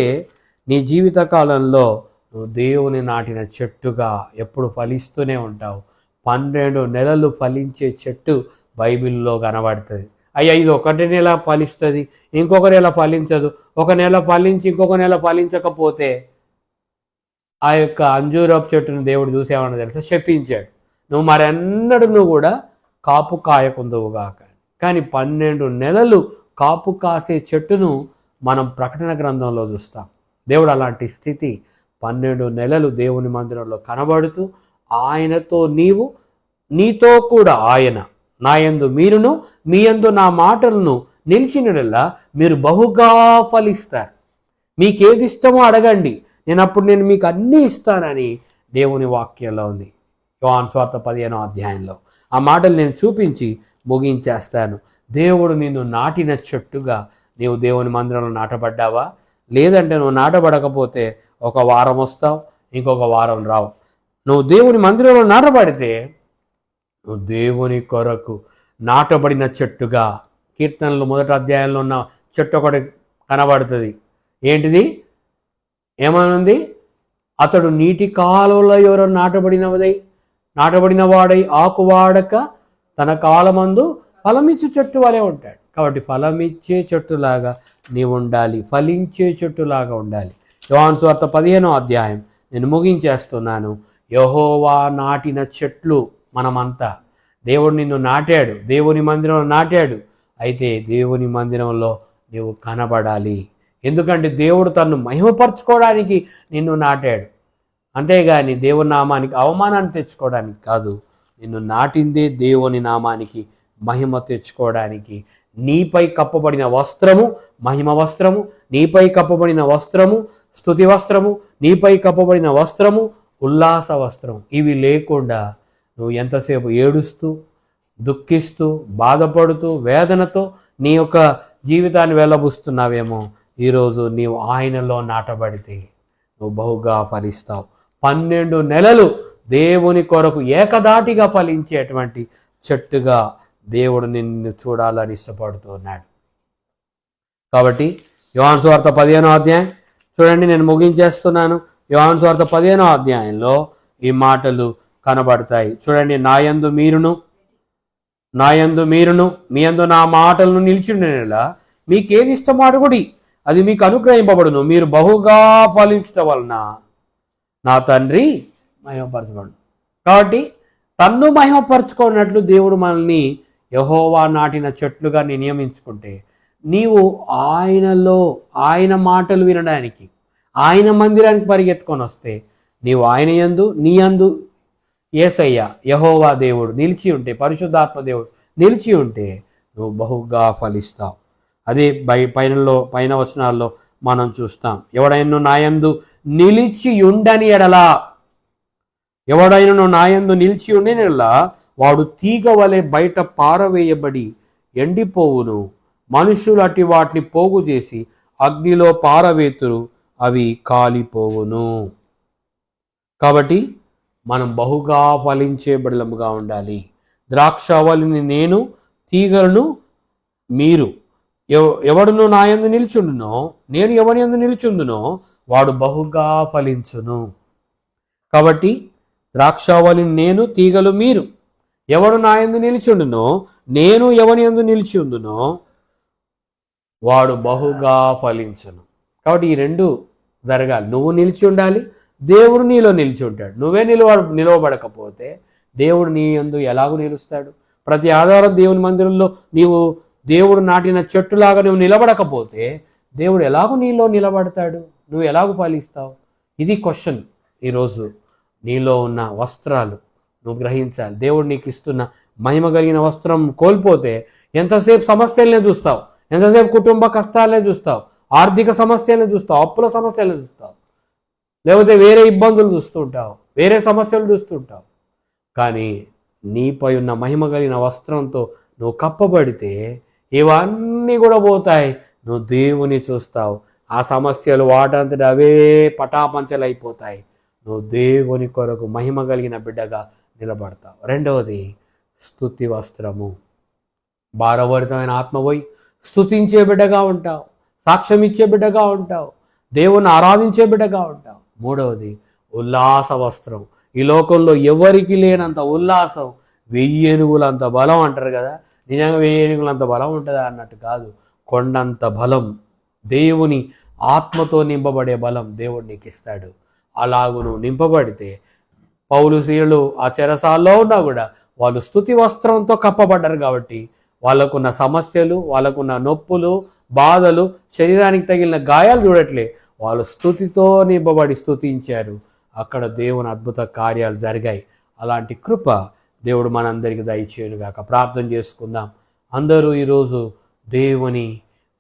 నీ జీవిత కాలంలో నువ్వు దేవుని నాటిన చెట్టుగా ఎప్పుడు ఫలిస్తూనే ఉంటావు. 12 నెలలు ఫలించే చెట్టు బైబిల్లో కనబడుతుంది. అయ్యా ఇది ఒకటి నెల ఫలిస్తుంది, ఇంకొక నెల ఫలించదు, ఒక నెల ఫలించి ఇంకొక నెల ఫలించకపోతే ఆ యొక్క అంజూరపు చెట్టును దేవుడు చూసేవాడిని తెలుసా, శపించాడు. నువ్వు మరెన్నడూ కూడా కాపు కాయకుందువుగాక. కానీ 12 నెలలు కాపు కాసే చెట్టును మనం ప్రకటన గ్రంథంలో చూస్తాం. దేవుడు అలాంటి స్థితి 12 నెలలు దేవుని మందిరంలో కనబడుతూ ఆయనతో నీతో కూడా ఆయన, నా యందు మీరును మీ యందు నా మాటలను నిలిచినడల్లా మీరు బహుగా ఫలిస్తారు. మీకేది ఇష్టమో అడగండి, నేను మీకు అన్నీ ఇస్తానని దేవుని వాక్యంలో ఉంది. యోహాను సువార్త 15వ అధ్యాయంలో ఆ మాటలు నేను చూపించి ముగించేస్తాను. దేవుడు నిన్ను నాటిన చెట్టుగా నీవు దేవుని మందిరంలో నాటబడ్డావా? లేదంటే నువ్వు నాటబడకపోతే ఒక వారం వస్తావు, ఇంకొక వారం రావు. నువ్వు దేవుని మందిరంలో నాటబడితే నువ్వు దేవుని కొరకు నాటబడిన చెట్టుగా, కీర్తనలు 1వ అధ్యాయంలో ఉన్న చెట్టు ఒకటి కనబడుతుంది. ఏంటిది? ఏమనుంది? అతడు నీటి కాలువలో ఎవరో నాటబడిన వాడై ఆకువాడక తన కాలమందు ఫలమిచ్చే చెట్టు వలె ఉంటాడు. కాబట్టి ఫలమిచ్చే చెట్టులాగా నీవు ఉండాలి, ఫలించే చెట్టులాగా ఉండాలి. యోహాను సువార్త 15వ అధ్యాయం నేను ముగించేస్తున్నాను. యెహోవా నాటిన చెట్లు మనమంతా. దేవుడు నిన్ను నాటాడు, దేవుని మందిరంలో నాటాడు. అయితే దేవుని మందిరంలో నీవు కనబడాలి. ఎందుకంటే దేవుడు తన్ను మహిమపరచుకోవడానికి నిన్ను నాటాడు. అంతేగాని దేవుని నామానికి అవమానాన్ని తెచ్చుకోవడానికి కాదు. నిన్ను నాటిందే దేవుని నామానికి మహిమ తెచ్చుకోవడానికి. నీపై కప్పబడిన వస్త్రము మహిమ వస్త్రము, నీపై కప్పబడిన వస్త్రము స్తుతి వస్త్రము, నీపై కప్పబడిన వస్త్రము ఉల్లాస వస్త్రం. ఇవి లేకుండా నువ్వు ఎంతసేపు ఏడుస్తూ, దుఃఖిస్తూ, బాధపడుతూ, వేదనతో నీ యొక్క జీవితాన్ని వెళ్ళబుస్తున్నావేమో. ఈరోజు నీవు ఆయనలో నాటబడితే నువ్వు బహుగా ఫలిస్తావు. 12 నెలలు దేవుని కొరకు ఏకదాటిగా ఫలించేటువంటి చెట్టుగా దేవుడు నిన్ను చూడాలని ఇష్టపడుతున్నాడు. కాబట్టి యోహాను సువార్త 15వ అధ్యాయం చూడండి, నేను ముగించేస్తున్నాను. యోహాను సువార్త 15వ అధ్యాయంలో ఈ మాటలు కనబడతాయి. చూడండి, నాయందు మీరును మీ యందు నా మాటలను నిలిచిండేలా మీకేది ఇష్టమాడుగుడి, అది మీకు అనుగ్రహింపబడును. మీరు బహుగా ఫలించడం వలన నా తండ్రి మహిమపరచబడు. కాబట్టి తన్ను మహిమపరచుకున్నట్లు దేవుడు మనల్ని యెహోవా నాటిన చెట్లుగా నియమించుకుంటే, నీవు ఆయనలో ఆయన మాటలు వినడానికి ఆయన మందిరానికి పరిగెత్తుకొని వస్తే, నీవు ఆయన యందు నీ యందు యేసయ్య యెహోవా దేవుడు నిలిచి ఉంటే, పరిశుద్ధాత్మ దేవుడు నిలిచి ఉంటే నువ్వు బహుగా ఫలిస్తావు. అదే పైన వచనాల్లో మనం చూస్తాం. ఎవడైనా నాయందు నిలిచి ఉండని ఎడలా, ఎవడైనా నాయందు నిలిచి ఉండని ఎడలా వాడు తీగ వలె బయట పారవేయబడి ఎండిపోవును. మనుషులు అట్టి వాటిని పోగు చేసి అగ్నిలో పారవేతురు, అవి కాలిపోవును. కాబట్టి మనం బహుగా ఫలించే బిడ్డలముగా ఉండాలి. ద్రాక్షావళిని నేను, తీగలను మీరు. ఎవడును నా యందు నిలిచుండునో, నేను ఎవని యందు నిలిచుండునో వాడు బహుగా ఫలించును. కాబట్టి ద్రాక్షావళిని నేను, తీగలు మీరు. ఎవడు నా యందు నిలిచుండునో, నేను ఎవని యందు నిలిచి ఉండునో వాడు బహుగా ఫలించును. కాబట్టి ఈ రెండు జరగాలి. నువ్వు నిలిచి ఉండాలి, దేవుడు నీలో నిలిచి ఉంటాడు. నువ్వే నిలవబడకపోతే దేవుడు నీ యందు ఎలాగూ నిలుస్తాడు? ప్రతి ఆధారం దేవుని మందిరంలో నీవు దేవుడు నాటిన చెట్టులాగా నువ్వు నిలబడకపోతే దేవుడు ఎలాగూ నీలో నిలబడతాడు? నువ్వు ఎలాగూ ఫలిస్తావు? ఇది క్వశ్చన్. ఈరోజు నీలో ఉన్న వస్త్రాలు నువ్వు గ్రహించాలి. దేవుడు నీకు ఇస్తున్న మహిమ కలిగిన వస్త్రం కోల్పోతే ఎంతసేపు సమస్యలనే చూస్తావు, ఎంతసేపు కుటుంబ కష్టాలనే చూస్తావు, ఆర్థిక సమస్యలనే చూస్తావు, అప్పుల సమస్యలను చూస్తావు, లేకపోతే వేరే ఇబ్బందులు చూస్తుంటావు, వేరే సమస్యలు చూస్తుంటావు. కానీ నీపై ఉన్న మహిమ కలిగిన వస్త్రంతో నువ్వు కప్పబడితే ఇవన్నీ కూడా పోతాయి. నువ్వు దేవుని చూస్తావు. ఆ సమస్యలు వాటంతట అవే పటాపంచలు అయిపోతాయి. నువ్వు దేవుని కొరకు మహిమ కలిగిన బిడ్డగా నిలబడతావు. రెండవది స్తుతి వస్త్రము. భారభరితమైన ఆత్మ పోయి స్తుతించే బిడ్డగా ఉంటావు, సాక్ష్యం ఇచ్చే బిడ్డగా ఉంటావు, దేవుని ఆరాధించే బిడ్డగా ఉంటావు. మూడవది ఉల్లాస వస్త్రం. ఈ లోకంలో ఎవరికి లేనంత ఉల్లాసం, 1000 ఏనుగులంత బలం అంటారు కదా. నిజంగా 1000 ఏనుగులంత బలం ఉంటుందా అన్నట్టు కాదు, కొండంత బలం. దేవుని ఆత్మతో నింపబడే బలం దేవుడు నీకు ఇస్తాడు. అలాగూ నువ్వు నింపబడితే, పౌలు శీలులు ఆ చెరసాల్లో ఉన్నా కూడా వాళ్ళు స్తుతి వస్త్రంతో కప్పబడ్డారు. కాబట్టి వాళ్ళకున్న సమస్యలు, వాళ్ళకున్న నొప్పులు, బాధలు, శరీరానికి తగిలిన గాయాలు చూడట్లే, వాళ్ళు స్తుతితో నింపబడి స్తుతించారు. అక్కడ దేవుని అద్భుత కార్యాలు జరిగాయి. అలాంటి కృప దేవుడు మనందరికీ దయచేయునుగాక. ప్రార్థన చేసుకుందాం. అందరూ ఈరోజు దేవుని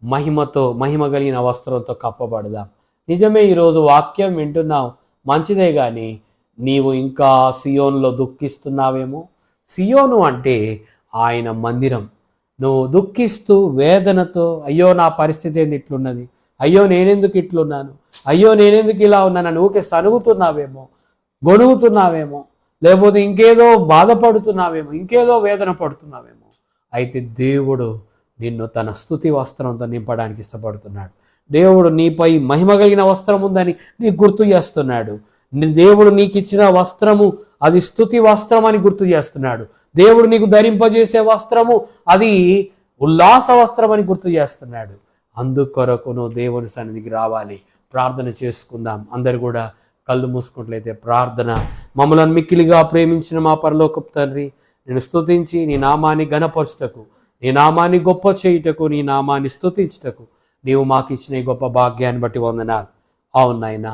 మహిమతో, మహిమ కలిగిన వస్త్రంతో కప్పబడదాం. నిజమే, ఈరోజు వాక్యం వింటున్నావు, మంచిదే. కానీ నీవు ఇంకా సియోనులో దుఃఖిస్తున్నావేమో. సియోను అంటే ఆయన మందిరం. నువ్వు దుఃఖిస్తూ వేదనతో, అయ్యో నా పరిస్థితి ఏంది ఇట్లున్నది, అయ్యో నేనెందుకు ఇట్లున్నాను, అయ్యో నేనెందుకు ఇలా ఉన్నానని ఊకే సనుగుతున్నావేమో, గొణుగుతున్నావేమో, లేకపోతే ఇంకేదో బాధపడుతున్నావేమో, ఇంకేదో వేదన పడుతున్నావేమో. అయితే దేవుడు నిన్ను తన స్తుతి వస్త్రంతో నింపడానికి ఇష్టపడుతున్నాడు. దేవుడు నీపై మహిమ కలిగిన వస్త్రం ఉందని నీకు గుర్తు చేస్తున్నాడు. దేవుడు నీకు ఇచ్చిన వస్త్రము అది స్తుతి వస్త్రం అని గుర్తు చేస్తున్నాడు. దేవుడు నీకు ధరింపజేసే వస్త్రము అది ఉల్లాస వస్త్రం అని గుర్తు చేస్తున్నాడు. అందుకొరకు నువ్వు దేవుని సన్నిధికి రావాలి. ప్రార్థన చేసుకుందాం. అందరు కూడా కళ్ళు మూసుకున్నట్లయితే ప్రార్థన. మమ్మల్ని మిక్కిలిగా ప్రేమించిన మా పరలోకపు తండ్రి, నేను స్తుతించి నీ నామాన్ని ఘనపరచుటకు, నీ నామాన్ని గొప్ప చేయుటకు, నీ నామాన్ని స్తుతించుటకు నీవు మాకు ఇచ్చిన ఈ గొప్ప భాగ్యాన్ని బట్టి వందనాలు. అవును నాయనా,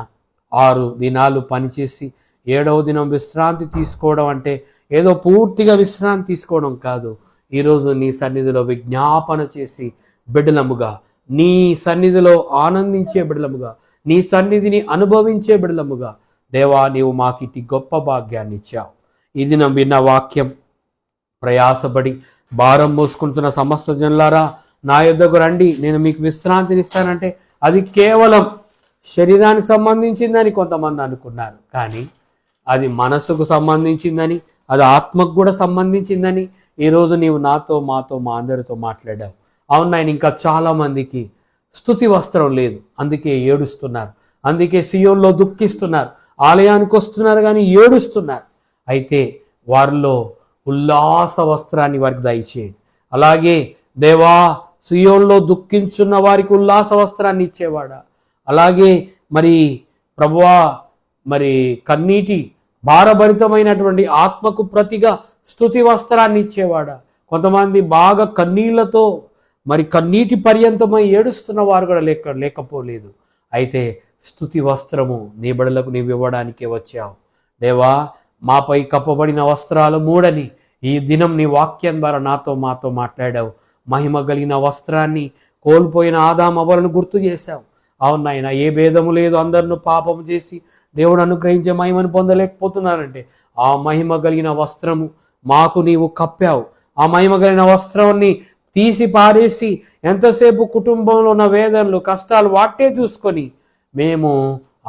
6 దినాలు పనిచేసి 7వ దినం విశ్రాంతి తీసుకోవడం అంటే ఏదో పూర్తిగా విశ్రాంతి తీసుకోవడం కాదు. ఈరోజు నీ సన్నిధిలో విజ్ఞాపన చేసి బిడ్డలముగా, నీ సన్నిధిలో ఆనందించే బిడ్డలముగా, నీ సన్నిధిని అనుభవించే బిడ్డలముగా దేవా నీవు మాకు ఇటు గొప్ప భాగ్యాన్ని ఇచ్చావు. ఈ దినం విన్న వాక్యం ప్రయాసపడి భారం మోసుకుంటున్న సమస్త జనులారా నా యొద్దకు రండి, నేను మీకు విశ్రాంతిని ఇస్తానంటే అది కేవలం శరీరానికి సంబంధించిందని కొంతమంది అనుకున్నారు. కానీ అది మనసుకు సంబంధించిందని, అది ఆత్మకు కూడా సంబంధించిందని ఈరోజు నీవు నాతో మాతో మా అందరితో మాట్లాడావు. అవును నాయన, ఇంకా చాలామందికి స్తుతి వస్త్రం లేదు, అందుకే ఏడుస్తున్నారు, అందుకే సియోన్లో దుఃఖిస్తున్నారు, ఆలయానికి వస్తున్నారు కానీ ఏడుస్తున్నారు. అయితే వారిలో ఉల్లాస వస్త్రాన్ని వారికి దయచేయండి. అలాగే దేవా, సియోన్లో దుఃఖించున్న వారికి ఉల్లాస వస్త్రాన్ని ఇచ్చేవాడా, అలాగే మరి ప్రభువా మరి కన్నీటి భారభరితమైనటువంటి ఆత్మకు ప్రతిగా స్తుతి వస్త్రాన్ని ఇచ్చేవాడా. కొంతమంది బాగా కన్నీళ్లతో మరి కన్నీటి పర్యంతమై ఏడుస్తున్న వారు కూడా లేకపోలేదు. అయితే స్తుతి వస్త్రము నీ బిడ్డలకు నీవు ఇవ్వడానికే వచ్చావు దేవా. మాపై కప్పబడిన వస్త్రాలు మూడని ఈ దినం నీ వాక్యం ద్వారా నాతో మాతో మాట్లాడావు. మహిమ కలిగిన వస్త్రాన్ని కోల్పోయిన ఆదాము అవ్వలను గుర్తు చేశావు. అవునాయన, ఏ భేదము లేదు, అందరిని పాపము చేసి దేవుడు అనుగ్రహించే మహిమను పొందలేకపోతున్నారంటే ఆ మహిమ కలిగిన వస్త్రము మాకు నీవు కప్పావు. ఆ మహిమ కలిగిన వస్త్రాన్ని తీసి పారేసి ఎంతసేపు కుటుంబంలో ఉన్న వేదనలు కష్టాలు వాటే చూసుకొని మేము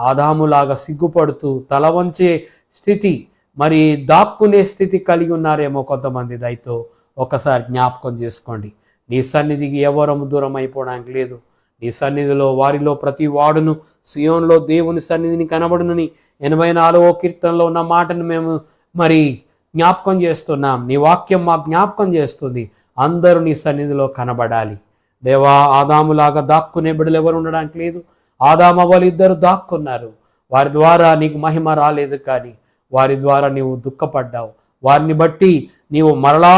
ఆదాములాగా సిగ్గుపడుతూ తల వంచే స్థితి, మరి దాక్కునే స్థితి కలిగి ఉన్నారేమో కొంతమంది. దయతో ఒకసారి జ్ఞాపకం చేసుకోండి. నీ సన్నిధికి ఎవరము దూరం అయిపోవడానికి లేదు. నీ సన్నిధిలో వారిలో ప్రతి వాడును సియోన్లో దేవుని సన్నిధిని కనబడునని 84వ కీర్తనలో ఉన్న మాటను మేము మరి జ్ఞాపకం చేస్తున్నాం. నీ వాక్యం మా జ్ఞాపకం చేస్తుంది. అందరూ నీ సన్నిధిలో కనబడాలి దేవా. ఆదాములాగా దాక్కునే బిడ్డలు ఎవరు ఉండడానికి లేదు. ఆదాము అవ్వలు ఇద్దరు దాక్కున్నారు. వారి ద్వారా నీకు మహిమ రాలేదు, కానీ వారి ద్వారా నీవు దుఃఖపడ్డావు. వారిని బట్టి నీవు మరలా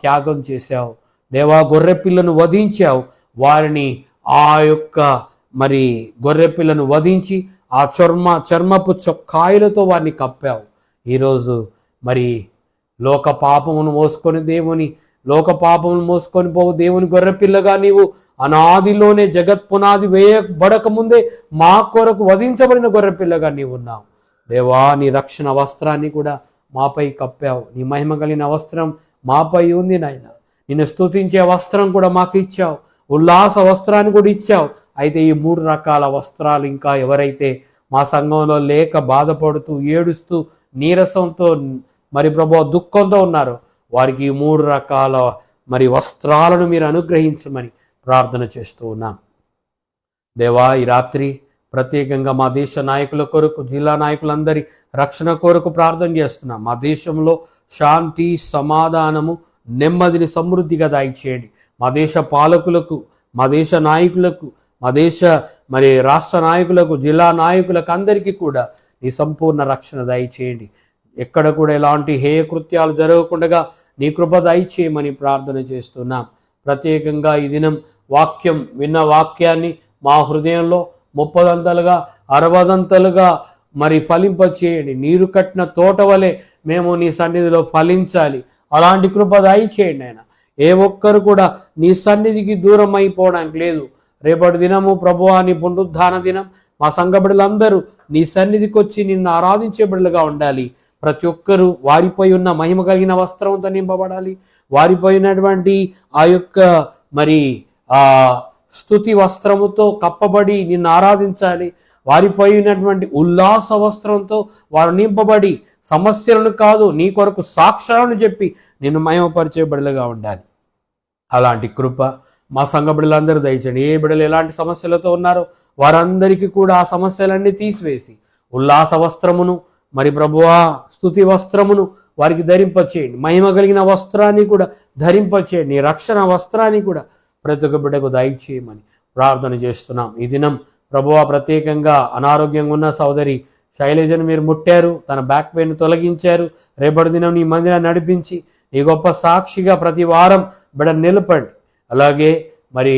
త్యాగం చేశావు దేవా. గొర్రెపిల్లను వధించావు. వారిని ఆ యొక్క మరి గొర్రెపిల్లను వధించి ఆ చర్మపు చొక్కాయలతో వారిని కప్పావు. ఈరోజు మరి లోక పాపమును మోసుకొని పోవు దేవుని గొర్రెపిల్లగా నీవు అనాదిలోనే జగత్ పునాది వేయబడకముందే మా కొరకు వధించబడిన గొర్రెపిల్లగా నీవు ఉన్నావు దేవా. నీ రక్షణ వస్త్రాన్ని కూడా మాపై కప్పావు. నీ మహిమ కలిగిన వస్త్రం మాపై ఉంది నాయన. నిన్ను స్తుతించే వస్త్రం కూడా మాకు ఇచ్చావు. ఉల్లాస వస్త్రాన్ని కూడా ఇచ్చావు. అయితే ఈ 3 రకాల వస్త్రాలు ఇంకా ఎవరైతే మా సంఘంలో లేక బాధపడుతూ ఏడుస్తూ నీరసంతో మరి ప్రభువా దుఃఖంతో ఉన్నారో వారికి ఈ 3 రకాల మరి వస్త్రాలను మీరు అనుగ్రహించమని ప్రార్థన చేస్తూ ఉన్నాం దేవా. ఈ రాత్రి ప్రత్యేకంగా మా దేశ నాయకుల కొరకు, జిల్లా నాయకులందరి రక్షణ కొరకు ప్రార్థన చేస్తున్నాం. మా దేశంలో శాంతి, సమాధానము, నెమ్మదిని సమృద్ధిగా దయచేయండి. మా దేశ పాలకులకు, మా దేశ నాయకులకు, మా దేశ మరి రాష్ట్ర నాయకులకు, జిల్లా నాయకులకు అందరికీ కూడా నీ సంపూర్ణ రక్షణ దయచేయండి. ఎక్కడ కూడా ఎలాంటి హేయ కృత్యాలు జరగకుండా నీ కృప దయచేయమని ప్రార్థన చేస్తున్నాం. ప్రత్యేకంగా ఈ దినం వాక్యం విన్న వాక్యాన్ని మా హృదయంలో 30 60 మరి ఫలింపచేయండి. నీరు కట్టిన తోట వలె మేము నీ సన్నిధిలో ఫలించాలి. అలాంటి కృప దయచేయండి ఆయన. ఏ ఒక్కరు కూడా నీ సన్నిధికి దూరం అయిపోవడానికి లేదు. రేపటి దినము ప్రభువా నీ పునరుద్ధాన దినం. మా సంఘ బిడ్డలందరూ నీ సన్నిధికి వచ్చి నిన్ను ఆరాధించే బిడ్డలుగా ఉండాలి. ప్రతి ఒక్కరూ వారిపై ఉన్న మహిమ కలిగిన వస్త్రంతో నింపబడాలి. వారిపై ఉన్నటువంటి ఆ యొక్క మరి స్తుతి వస్త్రముతో కప్పబడి నిన్ను ఆరాధించాలి. వారిపై ఉన్నటువంటి ఉల్లాస వస్త్రంతో వారు నింపబడి సమస్యలను కాదు నీ కొరకు సాక్ష్యాలను చెప్పి నిన్ను మహిమపరిచే బిడ్డలుగా ఉండాలి. అలాంటి కృప మా సంఘ బిడ్డలందరూ దయచేయండి. ఏ బిడ్డలు ఎలాంటి సమస్యలతో ఉన్నారో వారందరికీ కూడా ఆ సమస్యలన్నీ తీసివేసి ఉల్లాస వస్త్రమును మరి ప్రభువా స్తుతి వస్త్రమును వారికి ధరింపచేయండి. మహిమ కలిగిన వస్త్రాన్ని కూడా ధరింపచేయండి. రక్షణ వస్త్రాన్ని కూడా ప్రతి ఒక్క బిడ్డకు దయచేయమని ప్రార్థన చేస్తున్నాం. ఈ దినం ప్రభువా ప్రత్యేకంగా అనారోగ్యంగా ఉన్న సోదరి శైలజను మీరు ముట్టారు, తన బ్యాక్ పెయిన్ తొలగించారు. రేపటి దినం నీ మందిరాన్ని నడిపించి నీ గొప్ప సాక్షిగా ప్రతి వారం బిడ్డ నిలపండి. అలాగే మరి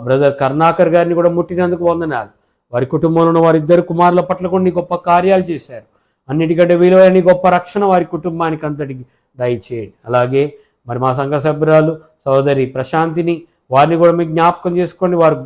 బ్రదర్ కరుణాకర్ గారిని కూడా ముట్టినందుకు వందనాలు. వారి కుటుంబంలో వారిద్దరు కుమారుల పట్ల కూడా నీ గొప్ప కార్యాలు చేశారు. అన్నిటికంటే విలువైన గొప్ప రక్షణ వారి కుటుంబానికి అంతటికి దయచేయండి. అలాగే మరి మా సంఘ సభ్యురాలు సోదరి ప్రశాంతిని, వారిని కూడా మీకు జ్ఞాపకం చేసుకోండి. వారి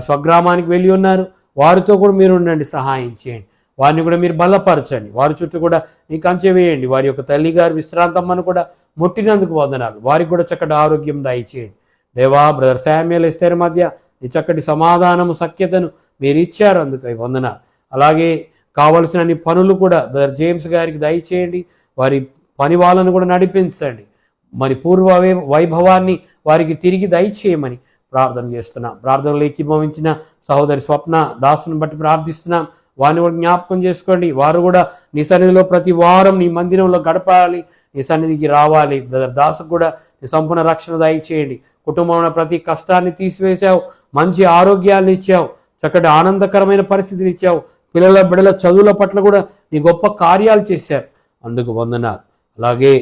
స్వగ్రామానికి వెళ్ళి ఉన్నారు. వారితో కూడా మీరు ఉండండి, సహాయం చేయండి. వారిని కూడా మీరు బలపరచండి. వారి చుట్టూ కూడా నీ కంచె వేయండి. వారి యొక్క తల్లిగారు విశ్రాంతమ్మను కూడా ముట్టినందుకు వందనాలు. వారికి కూడా చక్కటి ఆరోగ్యం దయచేయండి దేవా. బ్రదర్ శామ్యుయల్ ఎస్తేర్ మధ్య నీ చక్కటి సమాధానము సఖ్యతను మీరు ఇచ్చారు, అందుకై వందనాలు. అలాగే కావలసిన నీ పనులు కూడా బ్రదర్ జేమ్స్ గారికి దయచేయండి. వారి పని వాళ్ళను కూడా నడిపించండి. మరి పూర్వ వైభవాన్ని వారికి తిరిగి దయచేయమని ప్రార్థన చేస్తున్నాం. ప్రార్థనలో ఏకీభవించిన సహోదరి స్వప్న దాసుని బట్టి ప్రార్థిస్తున్నాం. వారిని కూడా జ్ఞాపకం చేసుకోండి. వారు కూడా నీ సన్నిధిలో ప్రతి వారం నీ మందిరంలో గడపాలి, నీ సన్నిధికి రావాలి. బ్రదర్ దాసుకు కూడా నీ సంపూర్ణ రక్షణ దయచేయండి. కుటుంబంలో ప్రతి కష్టాన్ని తీసివేశావు, మంచి ఆరోగ్యాన్ని ఇచ్చావు, చక్కటి ఆనందకరమైన పరిస్థితిని ఇచ్చావు. బిడ్డల చదువుల పట్ల కూడా నీ గొప్ప కార్యాలు చేశారు, అందుకు వందనాలు. అలాగే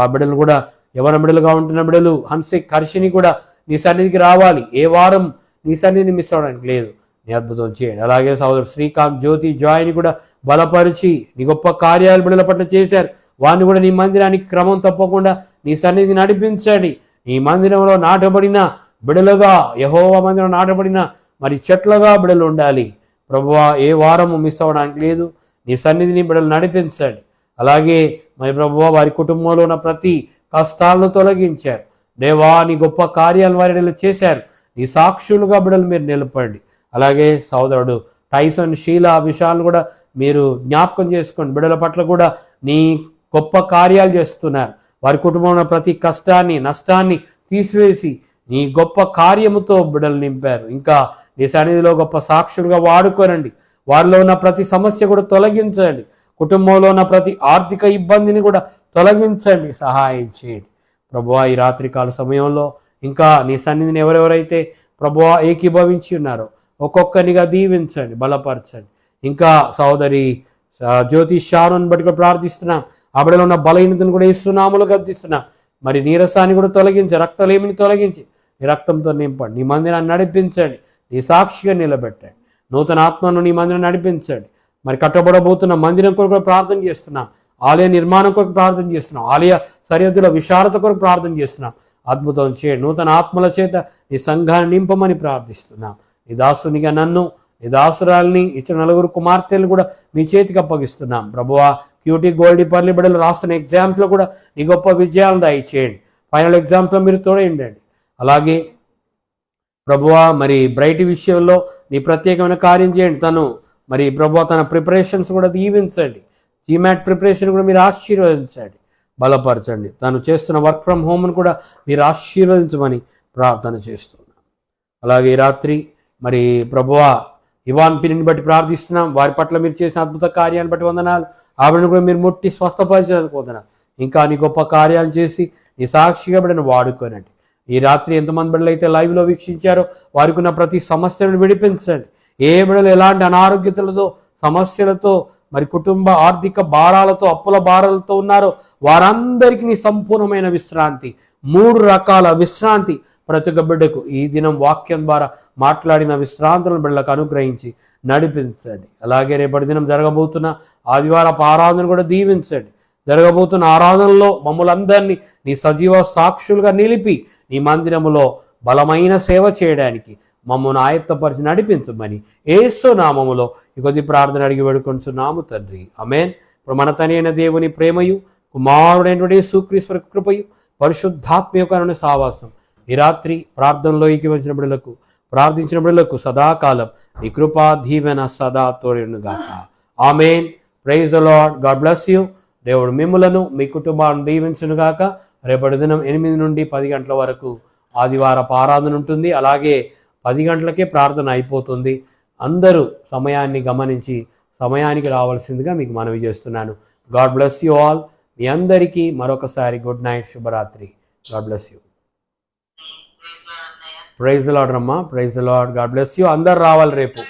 ఆ బిడ్డలు కూడా యవన బిడ్డలుగా ఉంటున్న బిడ్డలు హర్షిని కూడా నీ సన్నిధికి రావాలి. ఏ వారం నీ సన్నిధిని మిస్ అవ్వడానికి లేదు, నీ అద్భుతం చేయండి. అలాగే సహోదరు శ్రీకాంత్, జ్యోతి, జాయ్ని కూడా బలపరిచి నీ గొప్ప కార్యాలు బిడ్డల పట్ల చేశారు. వారిని కూడా నీ మందిరానికి క్రమం తప్పకుండా నీ సన్నిధిని నడిపించండి. నీ మందిరంలో నాటబడిన బిడలుగా, యెహోవా మందిరం నాటబడిన మరి చెట్లుగా బిడలు ఉండాలి. ప్రభువా, ఏ వారము మిస్ అవ్వడానికి లేదు, నీ సన్నిధిని బిడలు నడిపించండి. అలాగే మరి ప్రభువా, వారి కుటుంబంలో ఉన్న ప్రతి కష్టాలను తొలగించారు. దేవా, నీ గొప్ప కార్యాలు వారి చేశారు. నీ సాక్షులుగా బిడలు మీరు నిలపండి. అలాగే సోదరుడు టైసన్, షీలా, విషయాలను కూడా మీరు జ్ఞాపకం చేసుకోండి. బిడల పట్ల కూడా నీ గొప్ప కార్యాలు చేస్తున్నారు. వారి కుటుంబంలో ప్రతి కష్టాన్ని, నష్టాన్ని తీసివేసి నీ గొప్ప కార్యముతో బిడలు నింపారు. ఇంకా నీ సన్నిధిలో గొప్ప సాక్షులుగా వాడుకోనండి. వారిలో ఉన్న ప్రతి సమస్య కూడా తొలగించండి. కుటుంబంలో ఉన్న ప్రతి ఆర్థిక ఇబ్బందిని కూడా తొలగించండి, సహాయం చేయండి. ప్రభువా, ఈ రాత్రికాల సమయంలో ఇంకా నీ సన్నిధిని ఎవరెవరైతే ప్రభువా ఏకీభవించి ఉన్నారో ఒక్కొక్కరిగా దీవించండి, బలపరచండి. ఇంకా సహోదరి జ్యోతి షారుని బట్టి కూడా ప్రార్థిస్తున్నాం. ఆవిడలో ఉన్న బలహీనతను కూడా యేసునామములో గద్దిస్తున్నాం. మరి నీరసాన్ని కూడా తొలగించి, రక్తలేమిని తొలగించి నీ రక్తంతో నింపండి. నీ మందిరాన్ని నడిపించండి, నీ సాక్షిగా నిలబెట్టండి. నూతన ఆత్మను నీ మందిరం నడిపించండి. మరి కట్టబడబోతున్న మందిరం కొరకు కూడా ప్రార్థన చేస్తున్నాం. ఆలయ నిర్మాణం కొరకు ప్రార్థన చేస్తున్నాం. ఆలయ సరిహద్దుల విశాలత కొరకు ప్రార్థన చేస్తున్నాం. అద్భుతం చేయండి. నూతన ఆత్మల చేత నీ సంఘాన్ని నింపమని ప్రార్థిస్తున్నాం. నీ దాసునిగా నన్ను, నీ దాసురాల్ని, ఇచ్చిన 9 కుమార్తెలు కూడా మీ చేతికి అప్పగిస్తున్నాం. ప్రభువా, క్యూటీ, గోల్డీ, పర్లి బిడ్డలు రాస్తున్న ఎగ్జామ్స్లో కూడా నీ గొప్ప విజయాలను దయచేయండి. ఫైనల్ ఎగ్జామ్స్లో మీరు తోడేయండి. అలాగే ప్రభువా, మరి బ్రైట్ విషయంలో నీ ప్రత్యేకమైన కార్యం చేయండి. తను మరి ప్రభువా తన ప్రిపరేషన్స్ కూడా దీవించండి. జీమాట్ ప్రిపరేషన్ కూడా మీరు ఆశీర్వదించండి, బలపరచండి. తను చేస్తున్న వర్క్ ఫ్రమ్ హోమ్ను కూడా మీరు ఆశీర్వదించమని ప్రార్థన చేస్తున్నాం. అలాగే ఈ రాత్రి మరి ప్రభువా ఇవాన్ పిన్ని బట్టి ప్రార్థిస్తున్నాం. వారి పట్ల మీరు చేసిన అద్భుత కార్యాన్ని బట్టి వందనాలు. ఆవిడను కూడా మీరు ముట్టి స్వస్థపరిచేందుకు వందనాలు. ఇంకా నీ గొప్ప కార్యాలు చేసి నీ సాక్షిగా బిడ్డను వాడుకోనండి. ఈ రాత్రి ఎంతమంది బిడ్డలు అయితే లైవ్లో వీక్షించారో వారికి ఉన్న ప్రతి సమస్యలను విడిపించండి. ఏ బిడ్డలు ఎలాంటి అనారోగ్యతలతో, సమస్యలతో, మరి కుటుంబ ఆర్థిక భారాలతో, అప్పుల భారాలతో ఉన్నారో వారందరికీ నీ సంపూర్ణమైన విశ్రాంతి, 3 రకాల విశ్రాంతి ప్రతి ఒక్క బిడ్డకు ఈ దినం వాక్యం ద్వారా మాట్లాడిన విశ్రాంతులను బిడ్డలకు అనుగ్రహించి నడిపించండి. అలాగే రేపటి దినం జరగబోతున్న ఆదివారపు ఆరాధన కూడా దీవించండి. జరగబోతున్న ఆరాధనలో మమ్మల్ందరినీ నీ సజీవ సాక్షులుగా నిలిపి నీ మందిరములో బలమైన సేవ చేయడానికి మమ్మల్ని ఆయత్తపరిచి నడిపించమని యేసు నామములో ఈ కొద్ది ప్రార్థన అడిగి వేడుకొంచున్నాము తండ్రి, ఆమేన్. ఇప్పుడు మన తని అయిన దేవుని ప్రేమయు, కుమారుడైనటువంటి యేసుక్రీస్తు కృపయు, పరిశుద్ధాత్మ యొక్క సావాసం ఈ రాత్రి ప్రార్థనలో ఏకీభవించిన బిడ్డలకు, ప్రార్థించిన బిడ్డలకు సదాకాలం నీ కృపా దీవెన సదా తోడుగాక. Amen. Praise the Lord. God bless you. దేవుడు మిమ్ములను, మీ కుటుంబాలను దీవించునుగాక. రేపటి దినం 8 నుండి 10 గంటల వరకు ఆదివారపు ఆరాధన ఉంటుంది. అలాగే 10 గంటలకే ప్రార్థన అయిపోతుంది. అందరూ సమయాన్ని గమనించి సమయానికి రావాల్సిందిగా మీకు మనవి చేస్తున్నాను. God bless you all. మీ అందరికీ మరొకసారి గుడ్ నైట్, శుభరాత్రి. God bless you. Praise the Lord అమ్మా. Praise the Lord. God bless you. అందరు రావాలి రేపు.